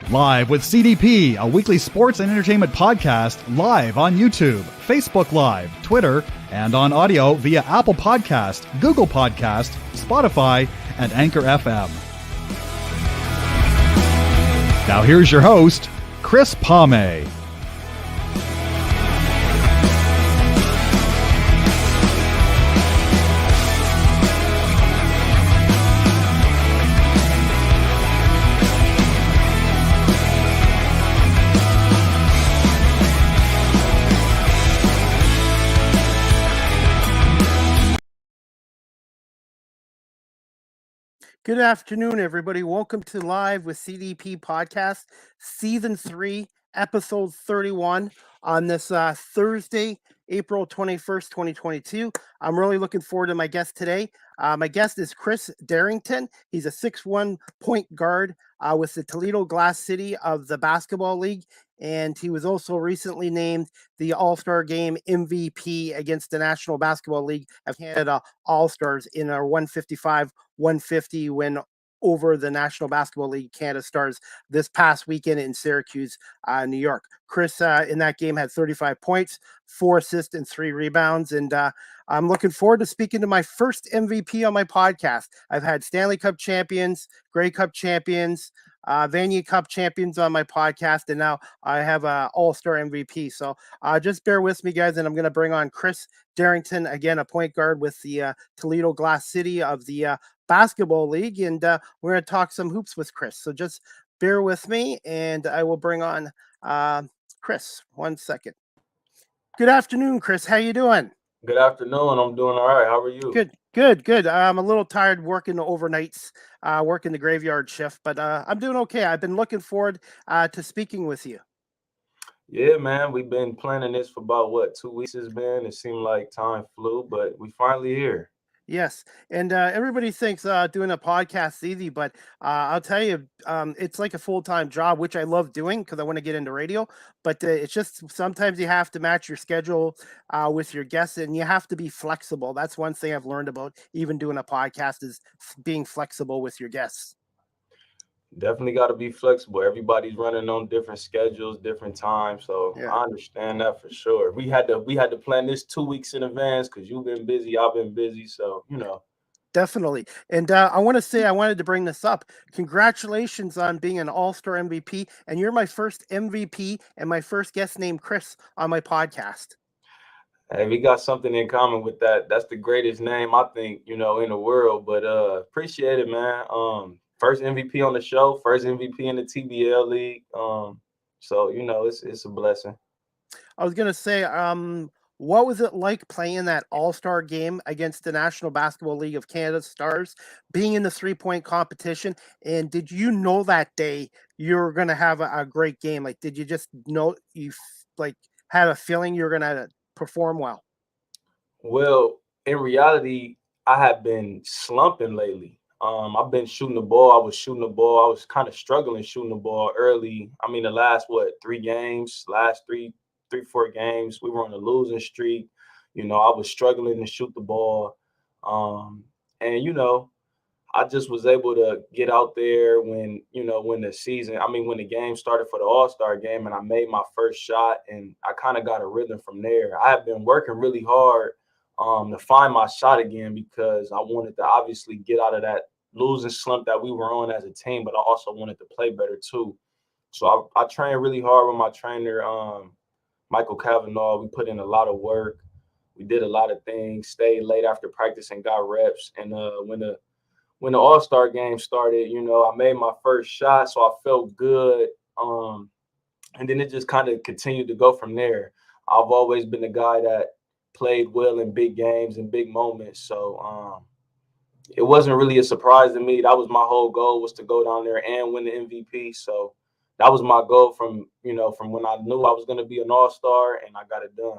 Live with CDP, a weekly sports and entertainment podcast live on YouTube, Facebook Live, Twitter, and on audio via Apple Podcast, Google Podcast, Spotify, and Anchor FM. Now here's your host, Chris Palme. Good afternoon, everybody. Welcome to Live with CDP Podcast, Season 3, Episode 31 on this Thursday, April 21st, 2022. I'm really looking forward to my guest today. My guest is Chris Darrington. He's a 6'1" point guard with the Toledo Glass City of the Basketball League, and he was also recently named the All-Star Game MVP against the National Basketball League of Canada All-Stars in our 155-150 win over the National Basketball League Canada Stars this past weekend in Syracuse, New York. Chris, in that game, had 35 points, 4 assists, and 3 rebounds, and I'm looking forward to speaking to my first MVP on my podcast. I've had Stanley Cup champions, Grey Cup champions, Vanier Cup champions on my podcast, and now I have an All-Star MVP. So just bear with me, guys, and I'm going to bring on Chris Darrington, again, a point guard with the Toledo Glass City of the Basketball League, and we're going to talk some hoops with Chris. So just bear with me, and I will bring on Chris. 1 second. Good afternoon, Chris. How you doing? Good afternoon. I'm doing all right. How are you? Good. I'm a little tired working the overnights, working the graveyard shift, but I'm doing okay. I've been looking forward to speaking with you. Yeah, man. We've been planning this for about, 2 weeks it's been. It seemed like time flew, but we finally here. Yes, and everybody thinks doing a podcast is easy, but I'll tell you, it's like a full-time job, which I love doing because I want to get into radio. But it's just sometimes you have to match your schedule with your guests, and you have to be flexible. That's one thing I've learned about even doing a podcast is being flexible with your guests. Definitely got to be flexible. Everybody's running on different schedules, different times, so yeah. I understand that for sure. We had to plan this 2 weeks in advance because you've been busy, I've been busy, so Definitely. And I wanted to bring this up. Congratulations on being an All-Star MVP, and you're my first MVP and my first guest named Chris on my podcast. Hey, we got something in common with that. That's the greatest name I think in the world. But appreciate it, man. First MVP on the show, first MVP in the TBL league. So it's a blessing. I was gonna say, what was it like playing that All-Star game against the National Basketball League of Canada Stars, being in the 3-point competition? And did you know that day you were gonna have a great game? Like, did you just know you had a feeling you were gonna perform well? Well, in reality, I have been slumping lately. I've been shooting the ball. I was kind of struggling shooting the ball early. I mean, the last 4 games, we were on a losing streak. I was struggling to shoot the ball. And I just was able to get out there when the game started for the All-Star game, and I made my first shot, and I kind of got a rhythm from there. I have been working really hard to find my shot again because I wanted to obviously get out of that losing slump that we were on as a team, but I also wanted to play better too. So I trained really hard with my trainer, Michael Cavanaugh. We put in a lot of work. We did a lot of things, stayed late after practice and got reps. And when the All-Star game started, I made my first shot, so I felt good. And then it just kind of continued to go from there. I've always been the guy that played well in big games and big moments. So it wasn't really a surprise to me. That was my whole goal, was to go down there and win the MVP. So that was my goal from when I knew I was going to be an All-Star, and I got it done.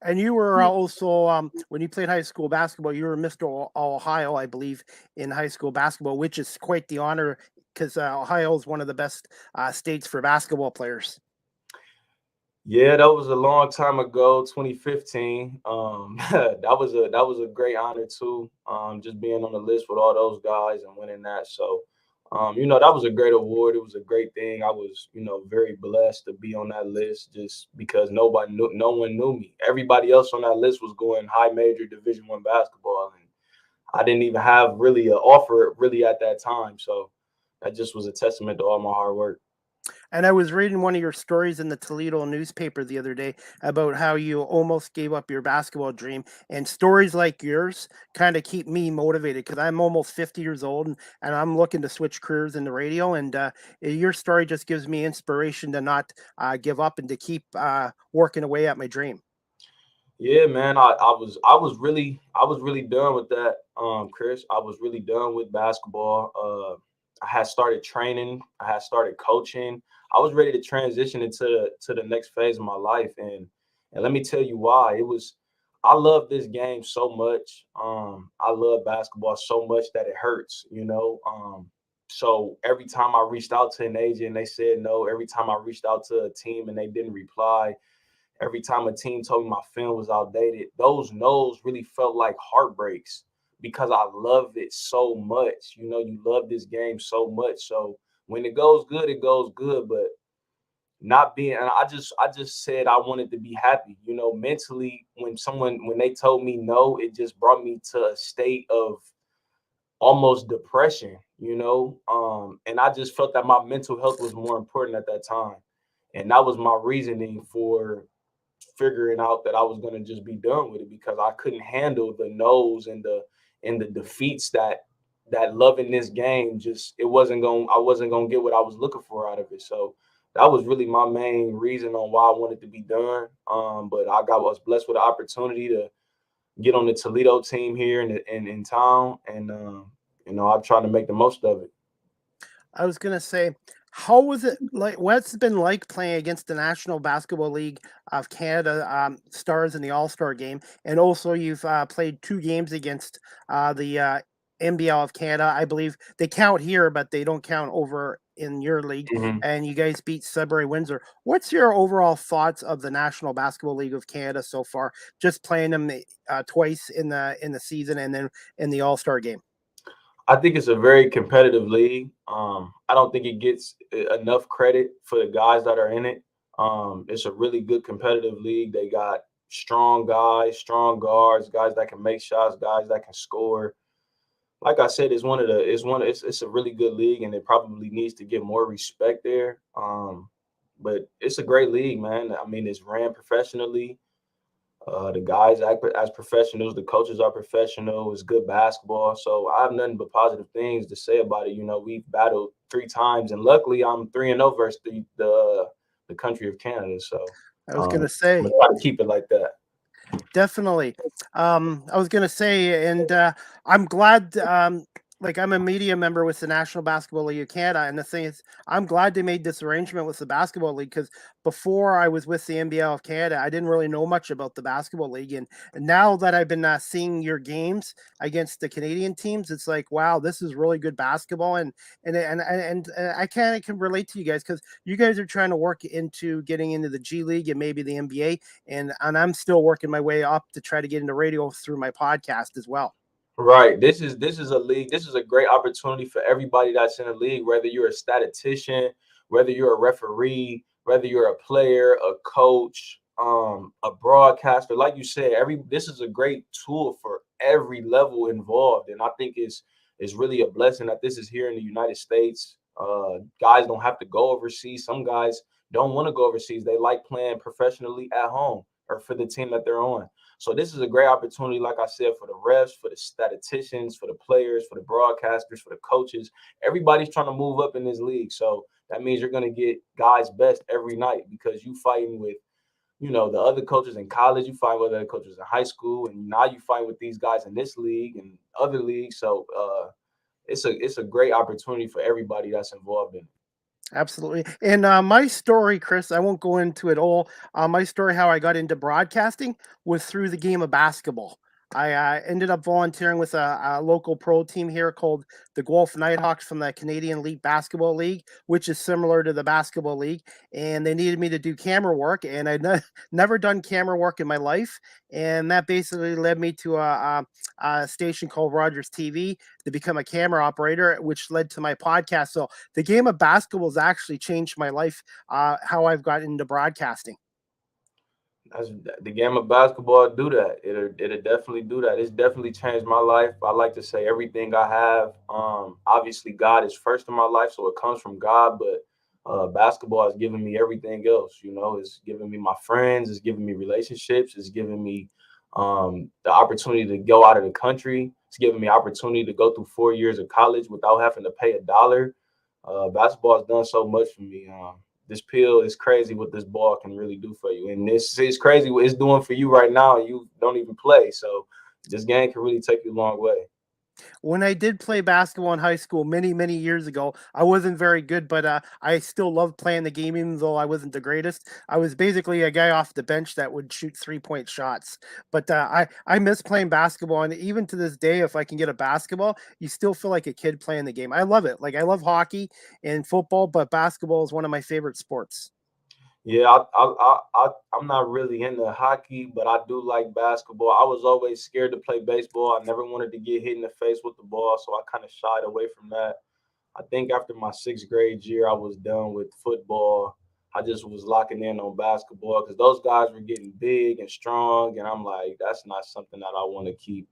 And you were also, when you played high school basketball, you were Mr. Ohio, I believe, in high school basketball, which is quite the honor because Ohio is one of the best states for basketball players. Yeah, that was a long time ago, 2015. That was a great honor too. Just being on the list with all those guys and winning that. So That was a great award. It was a great thing. I was, very blessed to be on that list just because no one knew me. Everybody else on that list was going high major Division I basketball, and I didn't even have really an offer really at that time. So that just was a testament to all my hard work. And I was reading one of your stories in the Toledo newspaper the other day about how you almost gave up your basketball dream. And stories like yours kind of keep me motivated because I'm almost 50 years old and I'm looking to switch careers in the radio. And your story just gives me inspiration to not give up and to keep working away at my dream. Yeah, man. I was really done with that, Chris. I was really done with basketball. I had started training. I had started coaching. I was ready to transition into the next phase of my life, and let me tell you why. I love this game so much. I love basketball so much that it hurts. So every time I reached out to an agent and they said no, every time I reached out to a team and they didn't reply, every time a team told me my film was outdated, those no's really felt like heartbreaks because I love it so much. You love this game so much. So when it goes good, it goes good. But not being, and I just said I wanted to be happy. Mentally, when they told me no, it just brought me to a state of almost depression. And I just felt that my mental health was more important at that time, and that was my reasoning for figuring out that I was gonna just be done with it because I couldn't handle the no's and the defeats that loving this game just it wasn't going I wasn't gonna get what I was looking for out of it. So that was really my main reason on why I wanted to be done. But was blessed with the opportunity to get on the Toledo team here in town, and I'm trying to make the most of it. I was gonna say, how was it like? What's it been like playing against the National Basketball League of Canada stars in the All Star game, and also you've played two games against the NBL of Canada. I believe they count here, but they don't count over in your league. Mhm. And you guys beat Sudbury Windsor. What's your overall thoughts of the National Basketball League of Canada so far? Just playing them twice in the season, and then in the All Star game. I think it's a very competitive league. I don't think it gets enough credit for the guys that are in it. It's a really good competitive league. They got strong guys, strong guards, guys that can make shots, guys that can score. Like I said, it's a really good league, and it probably needs to get more respect there. But it's a great league, man. I mean, it's ran professionally. The guys act as professionals. The coaches are professional. It's good basketball. So I have nothing but positive things to say about it. We've battled three times, and luckily I'm 3-0 versus the country of Canada. So I was um, gonna I'm say. gonna try to keep it like that. Definitely. I was gonna say, and I'm glad. Like I'm a media member with the National Basketball League of Canada, and the thing is, I'm glad they made this arrangement with the basketball league because before I was with the NBL of Canada, I didn't really know much about the basketball league, and now that I've been seeing your games against the Canadian teams, it's like, wow, this is really good basketball, and I can relate to you guys because you guys are trying to work into getting into the G League and maybe the NBA, and I'm still working my way up to try to get into radio through my podcast as well. Right. This is a league. This is a great opportunity for everybody that's in the league, whether you're a statistician, whether you're a referee, whether you're a player, a coach, a broadcaster. Like you said, this is a great tool for every level involved. And I think it's really a blessing that this is here in the United States. Guys don't have to go overseas. Some guys don't want to go overseas. They like playing professionally at home or for the team that they're on. So this is a great opportunity, like I said, for the refs, for the statisticians, for the players, for the broadcasters, for the coaches. Everybody's trying to move up in this league. So that means you're going to get guys best every night because you fighting with, the other coaches in college, you fight with other coaches in high school, and now you fight with these guys in this league and other leagues. So it's a great opportunity for everybody that's involved in it. Absolutely. And my story, Chris, I won't go into it all. My story, how I got into broadcasting, was through the game of basketball. I ended up volunteering with a local pro team here called the Guelph Nighthawks from the Canadian Elite Basketball League, which is similar to the basketball league. And they needed me to do camera work, and I'd never done camera work in my life. And that basically led me to a station called Rogers TV to become a camera operator, which led to my podcast. So the game of basketball has actually changed my life, how I've got into broadcasting. That's the game of basketball. Do that. It'll definitely do that. It's definitely changed my life. I like to say everything I have. Obviously, God is first in my life, so it comes from God. But basketball has given me everything else. You know, it's given me my friends. It's given me relationships. It's given me the opportunity to go out of the country. It's given me opportunity to go through 4 years of college without having to pay a dollar. Basketball has done so much for me. This pill is crazy what this ball can really do for you. And this is crazy what it's doing for you right now. You don't even play. So this game can really take you a long way. When I did play basketball in high school many years ago, I wasn't very good, but I still loved playing the game, even though I wasn't the greatest. I was basically a guy off the bench that would shoot 3-point shots. But I miss playing basketball, and even to this day, if I can get a basketball, you still feel like a kid playing the game. I love it. Like I love hockey and football, but basketball is one of my favorite sports. Yeah, I'm not really into hockey, but I do like basketball. I was always scared to play baseball. I never wanted to get hit in the face with the ball, so I kind of shied away from that. I think after my sixth grade year, I was done with football. I just was locking in on basketball because those guys were getting big and strong, and I'm like, that's not something that I want to keep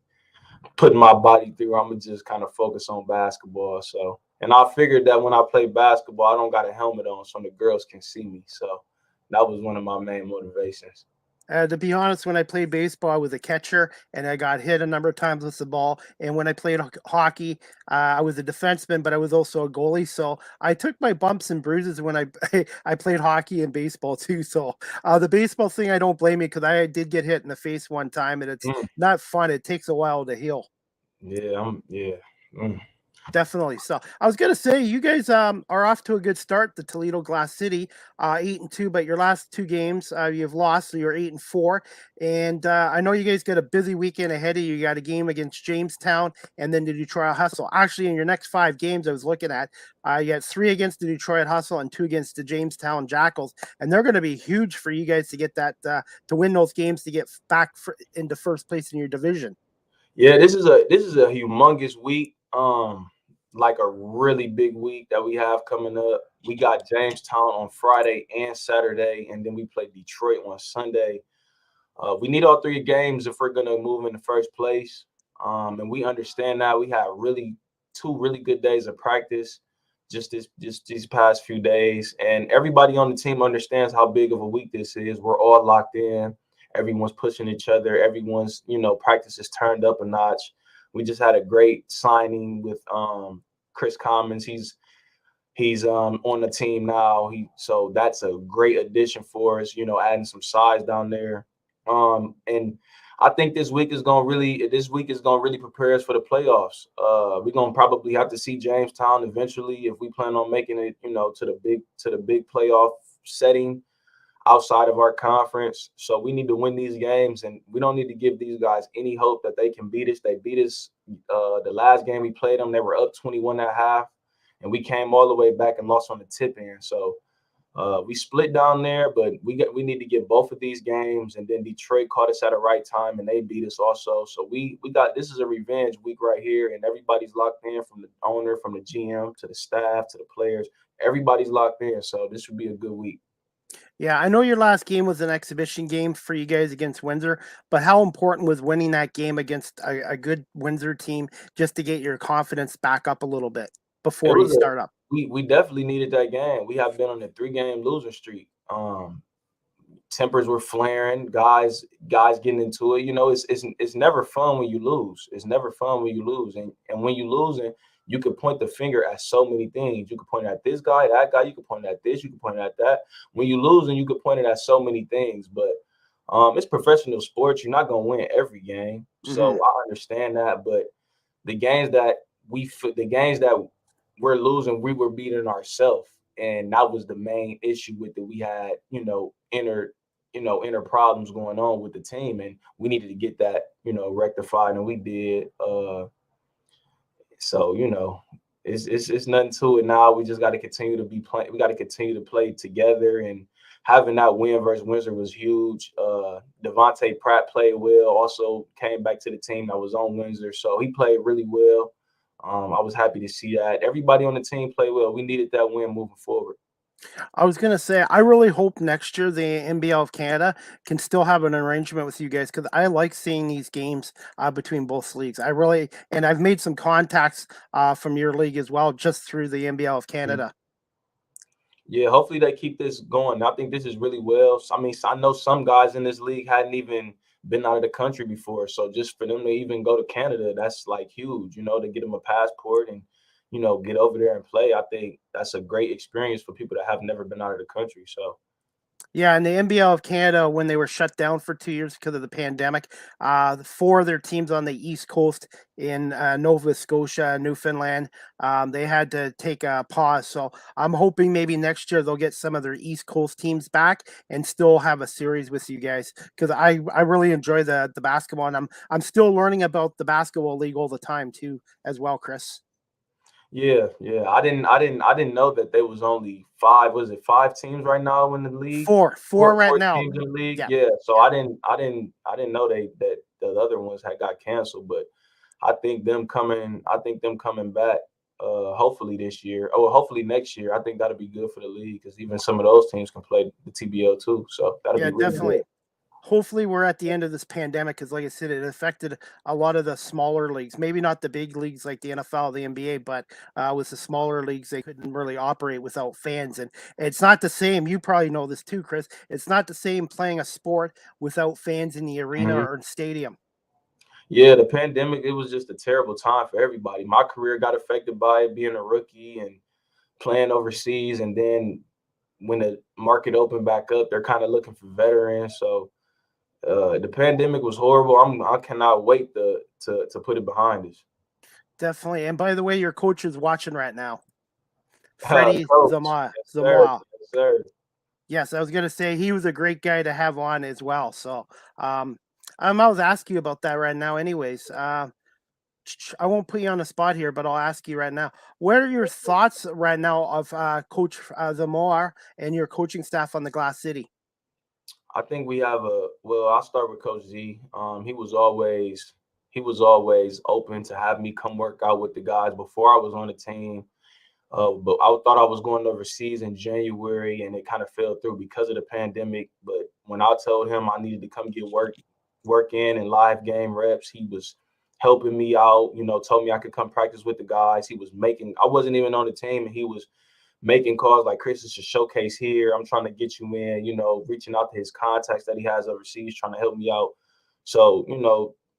putting my body through. I'm gonna just kind of focus on basketball. So, and I figured that when I play basketball, I don't got a helmet on, so the girls can see me. So that was one of my main motivations. To be honest, when I played baseball, I was a catcher and I got hit a number of times with the ball. And when I played hockey, I was a defenseman, but I was also a goalie. So I took my bumps and bruises when I played hockey and baseball too. So the baseball thing, I don't blame you because I did get hit in the face one time and it's Mm, not fun. It takes a while to heal. yeah. Mm. Definitely. So I was gonna say you guys are off to a good start. The Toledo Glass City, 8-2, but your last two games you've lost, so you're 8-4. And I know you guys got a busy weekend ahead of you. You got a game against Jamestown and then the Detroit Hustle. Actually, in your next 5 games, I was looking at, you got 3 against the Detroit Hustle and 2 against the Jamestown Jackals, and they're going to be huge for you guys to get that to win those games to get back into first place in your division. Yeah, this is a humongous week. Like a really big week that we have coming up. We got Jamestown on Friday and Saturday, and then we play Detroit on Sunday. We need all 3 games if we're gonna move in the first place. And we understand that we had really 2 really good days of practice just these past few days. And everybody on the team understands how big of a week this is. We're all locked in. Everyone's pushing each other. Everyone's, practice is turned up a notch. We just had a great signing with Chris Commons. He's on the team now. So that's a great addition for us, adding some size down there. And I think this week is gonna really prepare us for the playoffs. We're gonna probably have to see Jamestown eventually if we plan on making it, to the big playoff setting outside of our conference. So we need to win these games, and we don't need to give these guys any hope that they can beat us. They beat us the last game we played them. They were up 21 at half, and we came all the way back and lost on the tip end. So we split down there, but we need to get both of these games, and then Detroit caught us at the right time, and they beat us also. So we got this is a revenge week right here, and everybody's locked in from the owner, from the GM to the staff to the players. Everybody's locked in, so this would be a good week. Yeah, I know your last game was an exhibition game for you guys against Windsor, but how important was winning that game against a good Windsor team just to get your confidence back up a little bit It before you was a start up? we definitely needed that game. We have been on a 3-game losing streak. Tempers were flaring, guys getting into it. It's never fun when you lose. It's never fun when you lose. And when you lose, and you could point the finger at so many things. You could point at this guy, that guy, you could point at this, you could point at that. When you lose, and you could point it at so many things. But it's professional sports. You're not gonna win every game. So Hmm. I understand that. But the games that the games that we're losing, we were beating ourselves. And that was the main issue with it. We had, inner problems going on with the team, and we needed to get that, rectified, and we did. So, it's nothing to it now. We just got to continue to be playing. We got to continue to play together, and having that win versus Windsor was huge. Devontae Pratt played well. Also came back to the team that was on Windsor, so he played really well. I was happy to see that. Everybody on the team played well. We needed that win moving forward. I was gonna say, I really hope next year the NBL of Canada can still have an arrangement with you guys, because I like seeing these games between both leagues. And I've made some contacts from your league as well, just through the NBL of Canada. Yeah, hopefully they keep this going. I think this is really well. I mean, I know some guys in this league hadn't even been out of the country before, so just for them to even go to Canada, that's like huge. To get them a passport and get over there and play. I think that's a great experience for people that have never been out of the country. So. Yeah, and the NBL of Canada, when they were shut down for 2 years because of the pandemic, 4 of their teams on the East Coast in Nova Scotia, Newfoundland, they had to take a pause. So I'm hoping maybe next year they'll get some of their East Coast teams back and still have a series with you guys, because I really enjoy the basketball, and I'm still learning about the basketball league all the time too, as well, Chris. Yeah. I didn't know that there was only 5. Was it 5 teams right now in the league? Four right Four now. teams in the league. Yeah. Yeah. So I didn't know that the other ones had got canceled, but I think them coming back hopefully this year, or hopefully next year. I think that'll be good for the league, because even some of those teams can play the TBL too. So that'll be really definitely. good. Hopefully we're at the end of this pandemic, because like I said, it affected a lot of the smaller leagues, maybe not the big leagues like the NFL, the NBA, but with the smaller leagues, they couldn't really operate without fans. And it's not the same. You probably know this too, Chris. It's not the same playing a sport without fans in the arena or in stadium. Yeah, the pandemic, it was just a terrible time for everybody. My career got affected by it, being a rookie and playing overseas. And then when the market opened back up, they're kind of looking for veterans. So the pandemic was horrible. I cannot wait to put it behind us. Definitely. And by the way, your coach is watching right now, Freddie Coach, Zamoa. yes, sir. Yes, sir. Yes, I was gonna say he was a great guy to have on as well. So I was asking you about that right now. Anyways, I won't put you on the spot here, but I'll ask you right now. What are your thoughts right now of Coach Zamoa and your coaching staff on the Glass City? I think we have I'll start with Coach Z. He was always open to have me come work out with the guys before I was on the team. But I thought I was going overseas in January, and it kind of fell through because of the pandemic. But when I told him I needed to come get work in and live game reps, he was helping me out. Told me I could come practice with the guys. I wasn't even on the team, and he was making calls like, Chris, it's a showcase here. I'm trying to get you in, reaching out to his contacts that he has overseas, trying to help me out. So,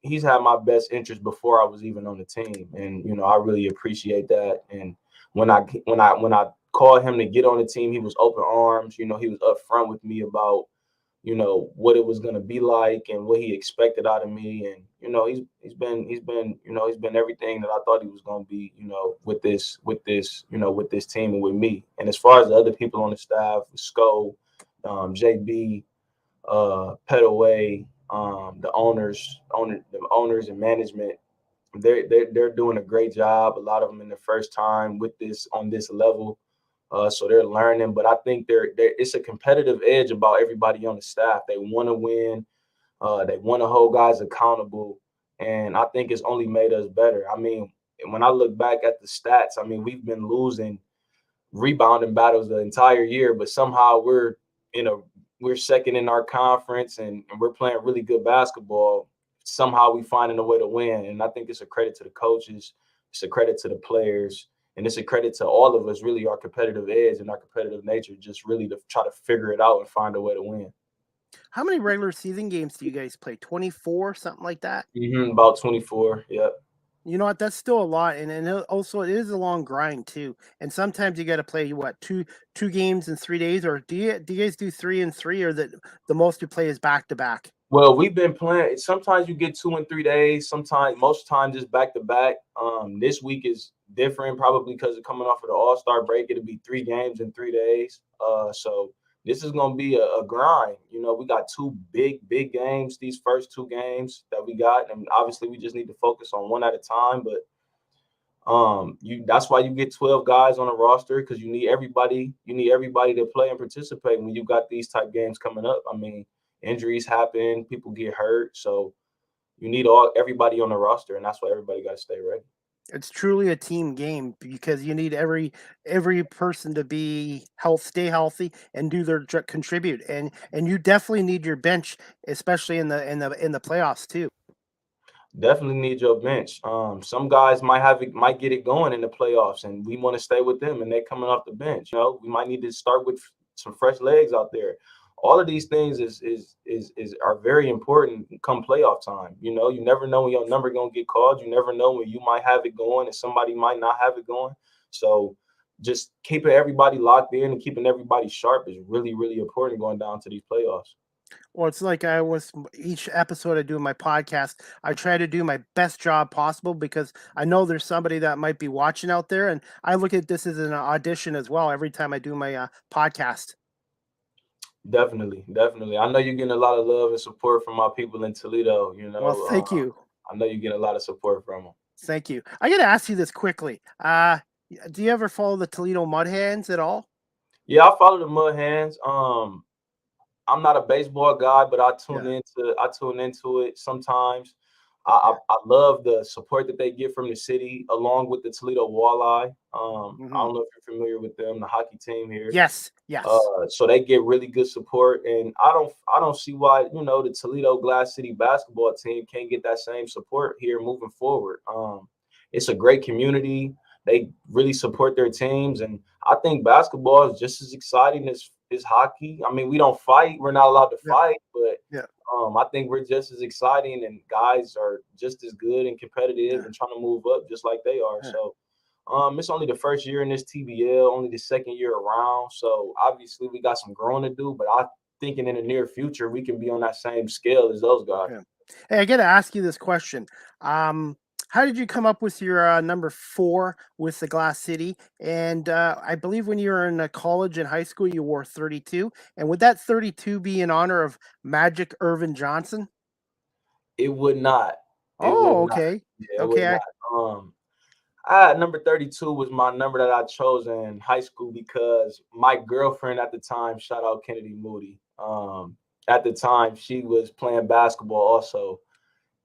he's had my best interest before I was even on the team. And, I really appreciate that. And when I called him to get on the team, he was open arms. He was upfront with me about, what it was going to be like and what he expected out of me. And, he's been everything that I thought he was going to be, with this team and with me. And as far as the other people on the staff, Sco, JB, Petaway, the owners and management, they're doing a great job. A lot of them in their first time on this level. So they're learning, but I think it's a competitive edge about everybody on the staff. They want to win. They want to hold guys accountable, and I think it's only made us better. I mean, when I look back at the stats, I mean, we've been losing rebounding battles the entire year, but somehow we're second in our conference and we're playing really good basketball. Somehow we finding a way to win, and I think it's a credit to the coaches, it's a credit to the players. And it's a credit to all of us, really, our competitive edge and our competitive nature, just really to try to figure it out and find a way to win. How many regular season games do you guys play? 24, something like that? About 24, yeah. You know what? That's still a lot, and also it is a long grind too. And sometimes you got to play two games in 3 days, or do you guys do 3 and 3, or the most you play is back to back? Well, we've been playing. Sometimes you get 2 and 3 days. Most times it's back to back. This week is different, probably because of coming off of the All-Star break. It'll be 3 games in 3 days. So this is going to be a grind. You know, we got two big games, these first two games that we got. And obviously we just need to focus on one at a time. But that's why you get 12 guys on a roster, because you need everybody to play and participate when you got these type games coming up. I mean, injuries happen, people get hurt, so you need everybody on the roster, and that's why everybody got to stay ready. It's truly a team game because you need every person to stay healthy and do their contribute, and you definitely need your bench, especially in the playoffs too. Definitely need your bench. Some guys might get it going in the playoffs, and we want to stay with them, and they're coming off the bench. You know, we might need to start with some fresh legs out there. All of these things are very important come playoff time. You know, you never know when your number gonna get called. You never know when you might have it going and somebody might not have it going. So just keeping everybody locked in and keeping everybody sharp is really, really important going down to these playoffs. Well, it's like each episode I do in my podcast, I try to do my best job possible because I know there's somebody that might be watching out there, and I look at this as an audition as well every time I do my podcast. Definitely. I know you're getting a lot of love and support from my people in Toledo. You know, Well, thank you. I know you get a lot of support from them. Thank you. I got to ask you this quickly. Do you ever follow the Toledo Mud Hands at all? Yeah, I follow the Mud Hands. I'm not a baseball guy, but I tune into it sometimes. I love the support that they get from the city, along with the Toledo Walleye. I don't know if you're familiar with them, the hockey team here. Yes. So they get really good support, and I don't see why the Toledo Glass City basketball team can't get that same support here moving forward. It's a great community. They really support their teams, and I think basketball is just as exciting as hockey. I mean, we don't fight; we're not allowed to fight, but I think we're just as exciting, and guys are just as good and competitive and trying to move up just like they are. So, it's only the first year in this TBL, only the second year around. So obviously we got some growing to do, but I'm thinking in the near future we can be on that same scale as those guys. Yeah. Hey, I got to ask you this question. How did you come up with your number 4 with the Glass City? And I believe when you were in college and high school, you wore 32. And would that 32 be in honor of Magic Irvin Johnson? It would not. Okay. Yeah, okay. Number 32 was my number that I chose in high school because my girlfriend at the time, shout out Kennedy Moody, at the time she was playing basketball also.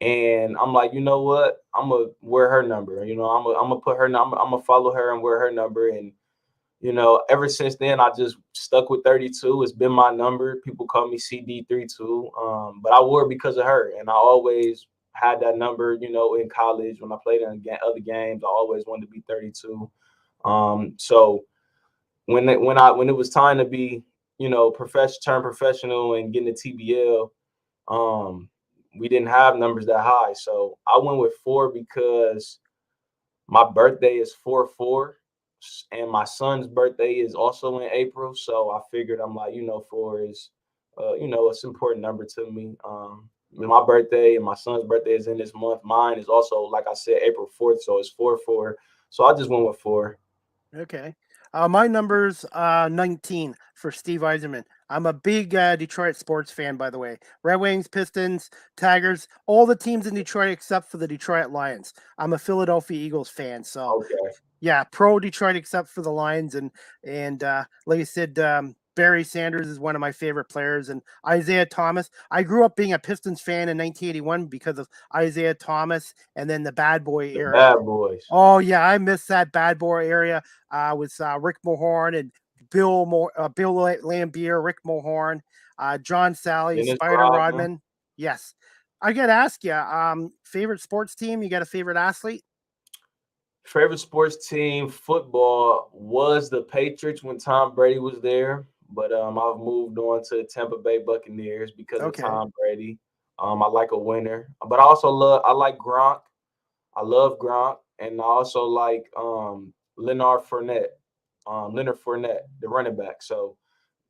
And I'm like, you know what? I'm gonna wear her number. I'm gonna put her number. I'm gonna follow her and wear her number. And ever since then, I just stuck with 32. It's been my number. People call me CD32. But I wore it because of her, and I always had that number. In college when I played in other games, I always wanted to be 32. So when it was time to be, turn professional and get into TBL, we didn't have numbers that high. So I went with 4 because my birthday is 4/4, and my son's birthday is also in April. So I figured 4 is, it's an important number to me. My birthday and my son's birthday is in this month. Mine is also, like I said, April 4th. So it's 4/4. So I just went with 4. Okay. My number's 19 for Steve Yzerman. I'm a big Detroit sports fan, by the way. Red Wings, Pistons, Tigers, all the teams in Detroit except for the Detroit Lions. I'm a Philadelphia Eagles fan, so yeah, pro Detroit except for the Lions, and like I said, Barry Sanders is one of my favorite players, and Isaiah Thomas. I grew up being a Pistons fan in 1981 because of Isaiah Thomas, and then the Bad Boy era. Bad Boys. Oh yeah, I miss that Bad Boy area with Rick Mahorn and Bill Lambier, Rick Mahorn, John Sally, Dennis Spider Rodman. Yes, I got to ask you, favorite sports team? You got a favorite athlete? Favorite sports team, football, was the Patriots when Tom Brady was there. But I've moved on to the Tampa Bay Buccaneers because of Tom Brady. I like a winner, but I like Gronk. I love Gronk, and I also like Leonard Fournette, the running back. So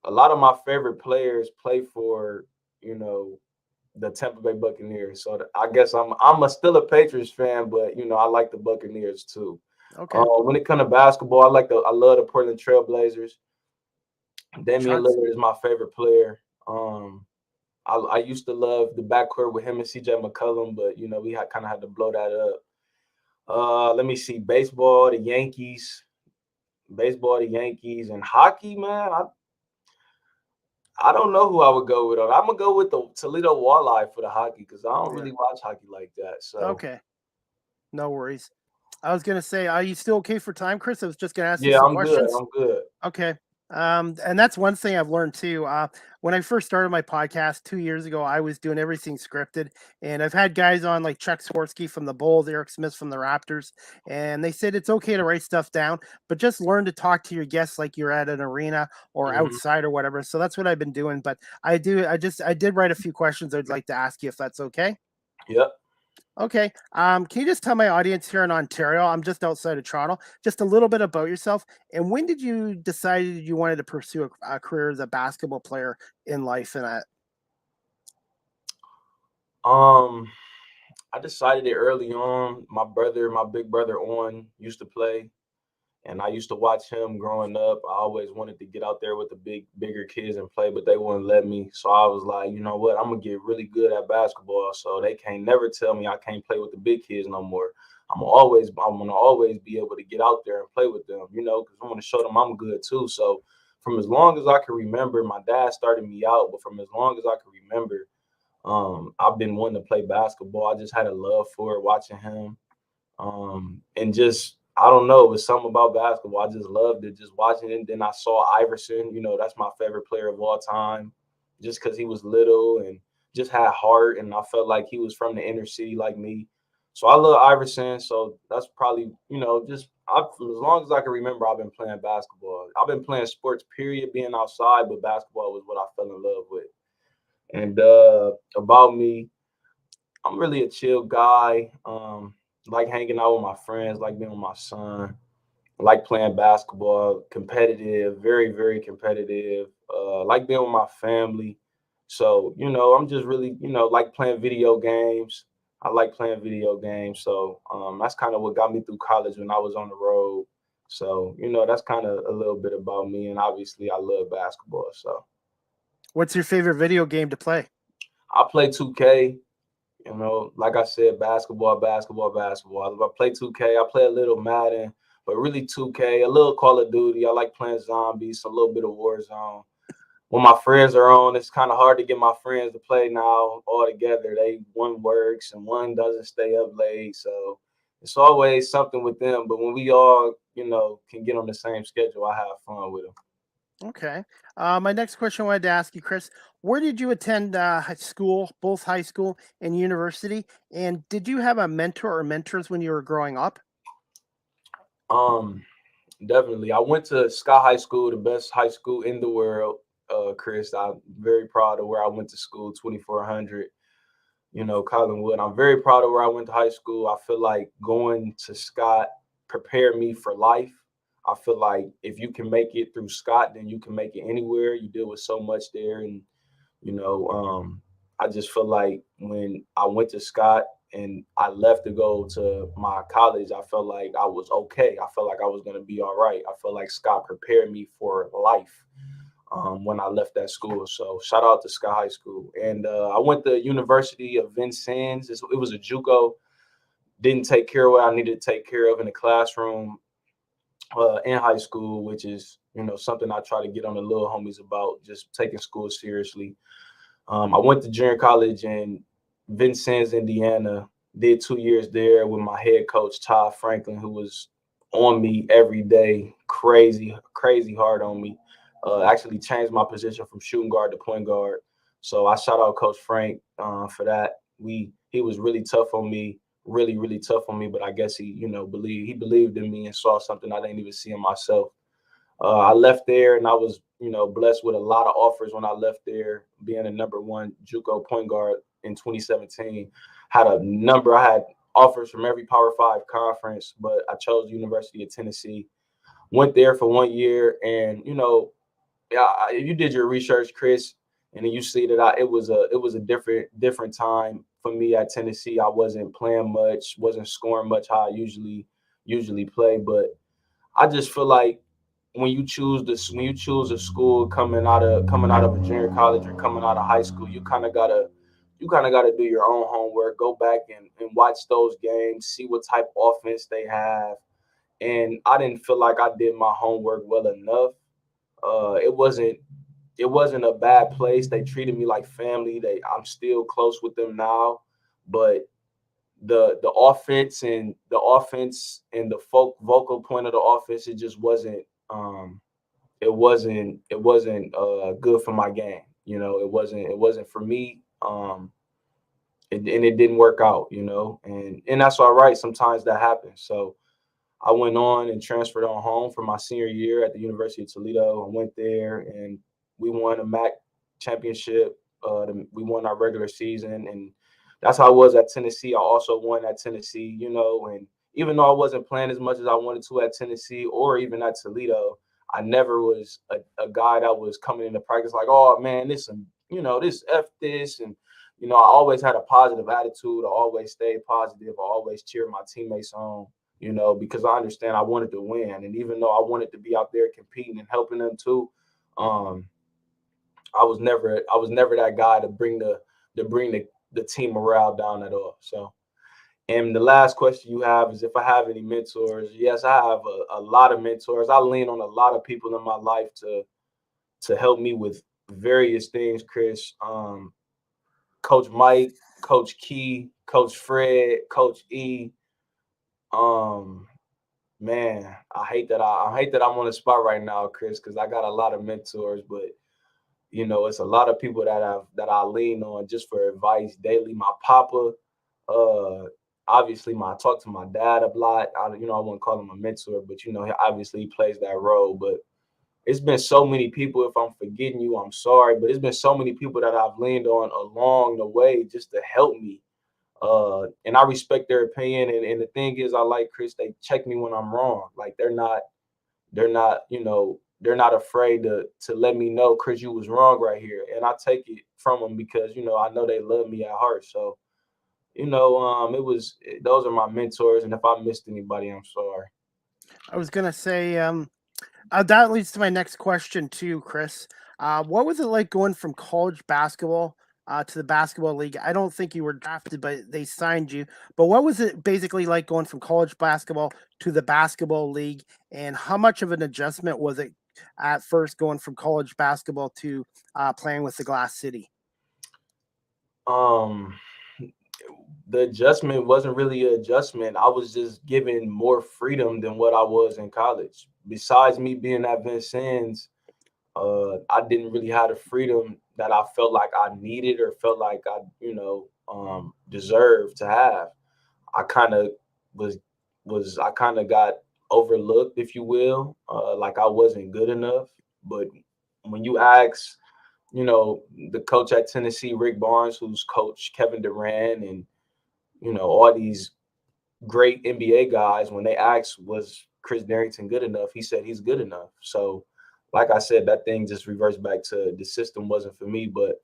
a lot of my favorite players play for the Tampa Bay Buccaneers. So I guess I'm still a Patriots fan, but I like the Buccaneers too. Okay. When it comes to basketball, I love the Portland Trail Blazers. Damian Shots. Lillard is my favorite player. I used to love the backcourt with him and CJ McCollum, but we kind of had to blow that up. Let me see. Baseball, the Yankees, and hockey, man. I don't know who I would go with. I'm gonna go with the Toledo Walleye for the hockey because I don't Yeah. really watch hockey like that. So Okay. No worries. I was gonna say, are you still okay for time, Chris? I was just gonna ask you yeah, some I'm good. questions. I'm good. Okay. And that's one thing I've learned too. When I first started my podcast 2 years ago, I was doing everything scripted, and I've had guys on like Chuck Swirsky from the Bulls, Eric Smith from the Raptors, and they said it's okay to write stuff down, but just learn to talk to your guests like you're at an arena or Hmm. outside or whatever. So that's what I've been doing. But I did write a few questions I'd like to ask you if that's okay. Yep. Okay. Can you just tell my audience here in Ontario, I'm just outside of Toronto, just a little bit about yourself? And when did you decide you wanted to pursue a career as a basketball player in life? And Um, I decided it early on. My big brother, used to play, and I used to watch him growing up. I always wanted to get out there with the bigger kids and play, but they wouldn't let me. So I was like, you know what? I'm gonna get really good at basketball, so they can't never tell me I can't play with the big kids no more. I'm gonna always be able to get out there and play with them, because I want to show them I'm good too. So from as long as I can remember, my dad started me out, but from as long as I can remember, I've been wanting to play basketball. I just had a love for it, watching him. And just I don't know, it was something about basketball. I just loved it, just watching it. And then I saw Iverson, that's my favorite player of all time, just because he was little and just had heart, and I felt like he was from the inner city like me. So I love Iverson. So that's probably, from as long as I can remember, I've been playing basketball. I've been playing sports, period, being outside, but basketball was what I fell in love with. And about me, I'm really a chill guy. Like hanging out with my friends, like being with my son, like playing basketball, competitive, very, very competitive. Like being with my family. So, I'm just really, like playing video games. I like playing video games. So that's kind of what got me through college when I was on the road. So, that's kind of a little bit about me. And obviously I love basketball. So what's your favorite video game to play? I play 2K. Like I said, basketball, basketball, basketball. If I play 2K, I play a little Madden, but really 2K, a little Call of Duty. I like playing zombies, a little bit of Warzone. When my friends are on, it's kind of hard to get my friends to play now all together. One works and one doesn't stay up late. So it's always something with them. But when we all, can get on the same schedule, I have fun with them. Okay. My next question I wanted to ask you, Chris, where did you attend school, both high school and university? And did you have a mentor or mentors when you were growing up? Um, Definitely. I went to Scott High School, the best high school in the world. Chris, I'm very proud of where I went to school, 2400, Collinwood. I'm very proud of where I went to high school. I feel like going to Scott prepared me for life. I feel like if you can make it through Scott, then you can make it anywhere. You deal with so much there. And you know, I just feel like when I went to Scott and I left to go to my college, I felt like I was okay. I felt like I was going to be all right. I felt like Scott prepared me for life when I left that school. So shout out to Scott High School. And I went to University of Vincennes. It was a JUCO. Didn't take care of what I needed to take care of in the classroom in high school, which is something I try to get on the little homies about, just taking school seriously. I went to junior college in Vincennes, Indiana. Did 2 years there with my head coach Todd Franklin, who was on me every day, crazy, crazy hard on me. Actually changed my position from shooting guard to point guard. So I shout out Coach Frank for that. He was really tough on me, really, really tough on me. But I guess he believed in me and saw something I didn't even see in myself. I left there and I was, blessed with a lot of offers when I left there, being a number one JUCO point guard in 2017. I had offers from every Power Five conference, but I chose University of Tennessee. Went there for 1 year, and yeah, if you did your research, Chris, and then you see that it was a different time for me at Tennessee. I wasn't playing much, wasn't scoring much how I usually play, but I just feel like when you choose a school coming out of a junior college or coming out of high school, you kind of gotta do your own homework, go back and watch those games, see what type of offense they have. And I didn't feel like I did my homework well enough. It wasn't a bad place. They treated me like family. I'm still close with them now, but the offense and the vocal point of the offense, it just wasn't good for my game. It wasn't for me. And it didn't work out, and that's all right. Sometimes that happens. So I went on and transferred on home for my senior year at the University of Toledo. I went there and we won a MAC championship. We won our regular season, and that's how I was at Tennessee. I also won at Tennessee, and even though I wasn't playing as much as I wanted to at Tennessee or even at Toledo, I never was a guy that was coming into practice like, oh man, this F this. And, I always had a positive attitude. I always stayed positive. I always cheered my teammates on, because I understand I wanted to win. And even though I wanted to be out there competing and helping them too, I was never that guy to bring the team morale down at all. So, and the last question you have is if I have any mentors. Yes, I have a lot of mentors. I lean on a lot of people in my life to help me with various things, Chris. Coach Mike, Coach Key, Coach Fred, Coach E. Man, I hate that I'm on the spot right now, Chris, because I got a lot of mentors, but it's a lot of people that I lean on just for advice daily. My papa, obviously, I talk to my dad a lot. I wouldn't call him a mentor, but obviously he plays that role. But it's been so many people. If I'm forgetting you, I'm sorry, but it's been so many people that I've leaned on along the way just to help me. And I respect their opinion. And the thing is, I like Chris. They check me when I'm wrong. Like they're not afraid to let me know, Chris, you was wrong right here. And I take it from them because, I know they love me at heart. So, those are my mentors. And if I missed anybody, I'm sorry. I was gonna say, that leads to my next question too, Chris. What was it like going from college basketball to the basketball league? I don't think you were drafted, but they signed you. But what was it basically like going from college basketball to the basketball league? And how much of an adjustment was it at first going from college basketball to playing with the Glass City? Um, the adjustment wasn't really an adjustment. I was just given more freedom than what I was in college. Besides me being at Vincennes, I didn't really have the freedom that I felt like I needed or felt like I, deserved to have. I kind of I kind of got overlooked, if you will, like I wasn't good enough. But when you ask, the coach at Tennessee, Rick Barnes, who's coached Kevin Durant and all these great NBA guys, when they asked was Chris Darrington good enough, he said he's good enough. So, like I said, that thing just reverts back to the system wasn't for me. But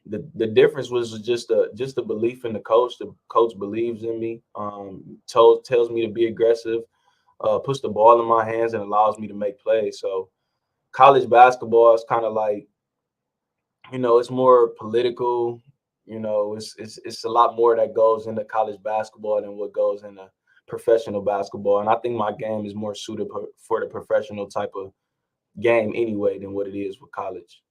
the difference was just the belief in the coach. The coach believes in me, tells me to be aggressive, puts the ball in my hands and allows me to make plays. So college basketball is kind of like, it's more political. It's a lot more that goes into college basketball than what goes into professional basketball. And I think my game is more suited for the professional type of game anyway than what it is with college.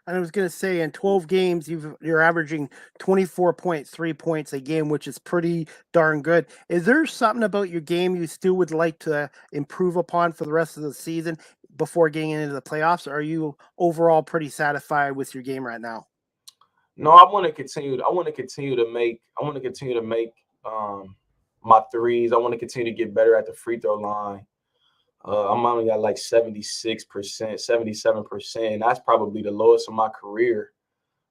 And I was going to say, in 12 games, you're averaging 24.3 points a game, which is pretty darn good. Is there something about your game you still would like to improve upon for the rest of the season before getting into the playoffs? Or are you overall pretty satisfied with your game right now? No, I want to continue. I want to continue to make. My threes. I want to continue to get better at the free throw line. I'm only at like 76%, 77%. That's probably the lowest of my career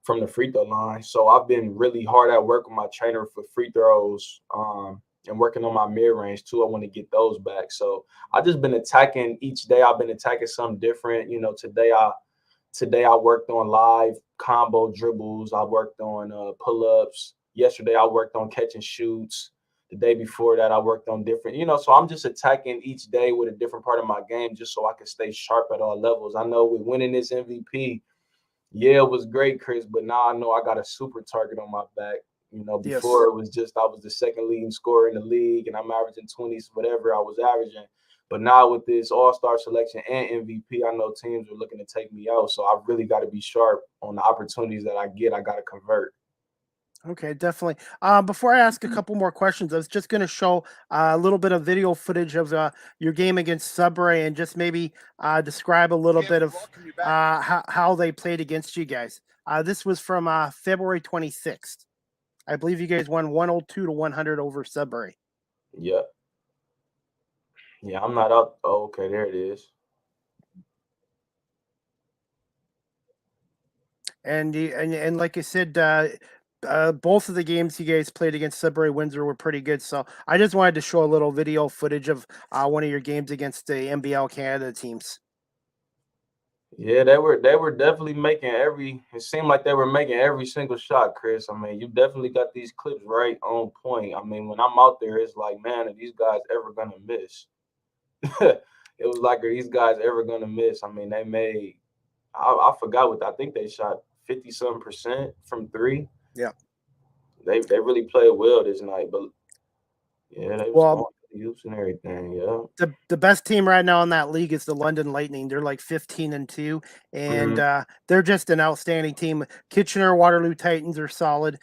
from the free throw line. So I've been really hard at work with my trainer for free throws, and working on my mid range too. I want to get those back. So I just been attacking each day. I've been attacking something different. Today I worked on live combo dribbles. I worked on pull ups. Yesterday I worked on catch and shoots. The day before that, I worked on different, so I'm just attacking each day with a different part of my game just so I can stay sharp at all levels. I know with winning this MVP, yeah, it was great, Chris, but now I know I got a super target on my back. Before it was just I was the second leading scorer in the league and I'm averaging 20s, whatever I was averaging. But now with this all-star selection and MVP, I know teams are looking to take me out. So I really got to be sharp on the opportunities that I get. I got to convert. Okay, definitely. Before I ask a couple more questions, I was just going to show a little bit of video footage of your game against Sudbury and just maybe describe a little bit of how they played against you guys. This was from February 26th. I believe you guys won 102 to 100 over Sudbury. Yeah. Yeah, I'm not up. Oh, okay, there it is. And like I said, both of the games you guys played against Sudbury Windsor were pretty good. So I just wanted to show a little video footage of one of your games against the NBL Canada teams. Yeah, they were definitely making it seemed like they were making every single shot, Chris. I mean, you definitely got these clips right on point. I mean, when I'm out there, it's like, man, are these guys ever gonna miss? It was like, are these guys ever gonna miss? I mean, they made I forgot what I think they shot 50-something% from three. Yeah. They really played well this night, but yeah, they was going to the hoops and everything. Yeah. The best team right now in that league is the London Lightning. They're like 15-2, and they're just an outstanding team. Kitchener, Waterloo Titans are solid.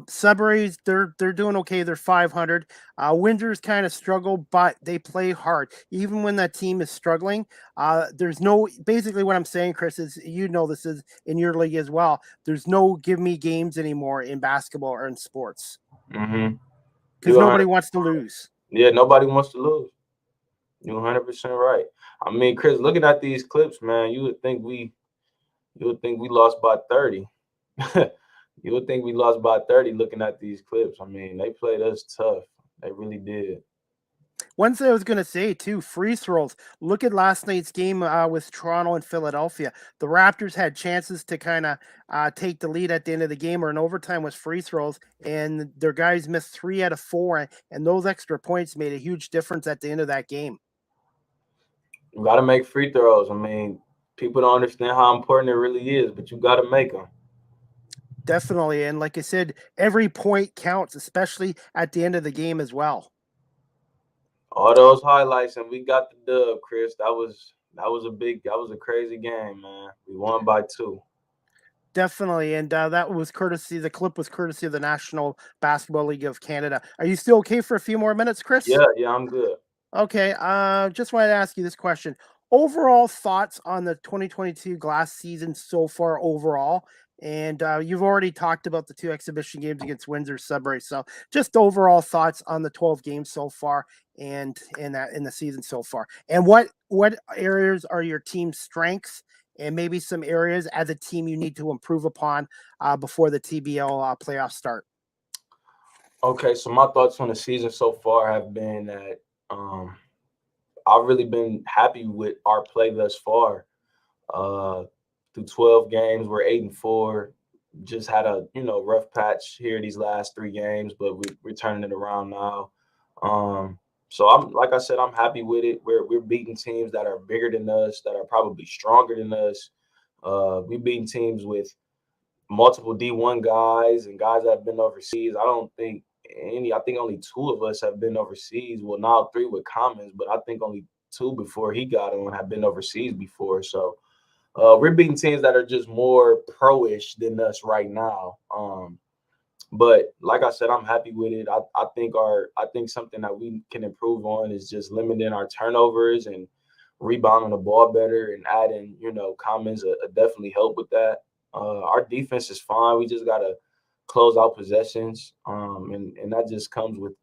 Sudbury's they're doing okay. They're 500. Windsor's kind of struggle, but they play hard. Even when that team is struggling, there's no. Basically, what I'm saying, Chris, is this is in your league as well. There's no give me games anymore in basketball or in sports because nobody wants to lose. Yeah, nobody wants to lose. You're 100% right. I mean, Chris, looking at these clips, man, you would think we lost by 30. You would think we lost by 30 looking at these clips. I mean, they played us tough. They really did. One thing I was going to say too, free throws. Look at last night's game with Toronto and Philadelphia. The Raptors had chances to kind of take the lead at the end of the game or in overtime with free throws, and their guys missed 3 out of 4, and those extra points made a huge difference at the end of that game. You got to make free throws. I mean, people don't understand how important it really is, but you got to make them. Definitely, and like I said, every point counts, especially at the end of the game as well. All those highlights, and we got the dub, Chris. That was a crazy game, man. We won by 2. Definitely, and that was courtesy. The clip was courtesy of the National Basketball League of Canada. Are you still okay for a few more minutes, Chris? Yeah, I'm good. Okay, just wanted to ask you this question. Overall thoughts on the 2022 Glass season so far overall, and you've already talked about the 2 exhibition games against Windsor, Sudbury. So just overall thoughts on the 12 games so far and in the season so far, and what areas are your team's strengths, and maybe some areas as a team you need to improve upon before the TBL playoffs start. Okay, so my thoughts on the season so far have been that I've really been happy with our play thus far. Through 12 games, we're 8-4. Just had a rough patch here these last 3 games, but we're turning it around now. So I'm happy with it. We're beating teams that are bigger than us, that are probably stronger than us. We're beating teams with multiple D1 guys and guys that have been overseas. I think only 2 of us have been overseas. Well, now 3 with Commons, but I think only 2 before he got on have been overseas before. So we're beating teams that are just more pro-ish than us right now. But like I said, I'm happy with it. I think something that we can improve on is just limiting our turnovers and rebounding the ball better, and adding, Commons definitely help with that. Our defense is fine. We just gotta close out possessions, and that just comes with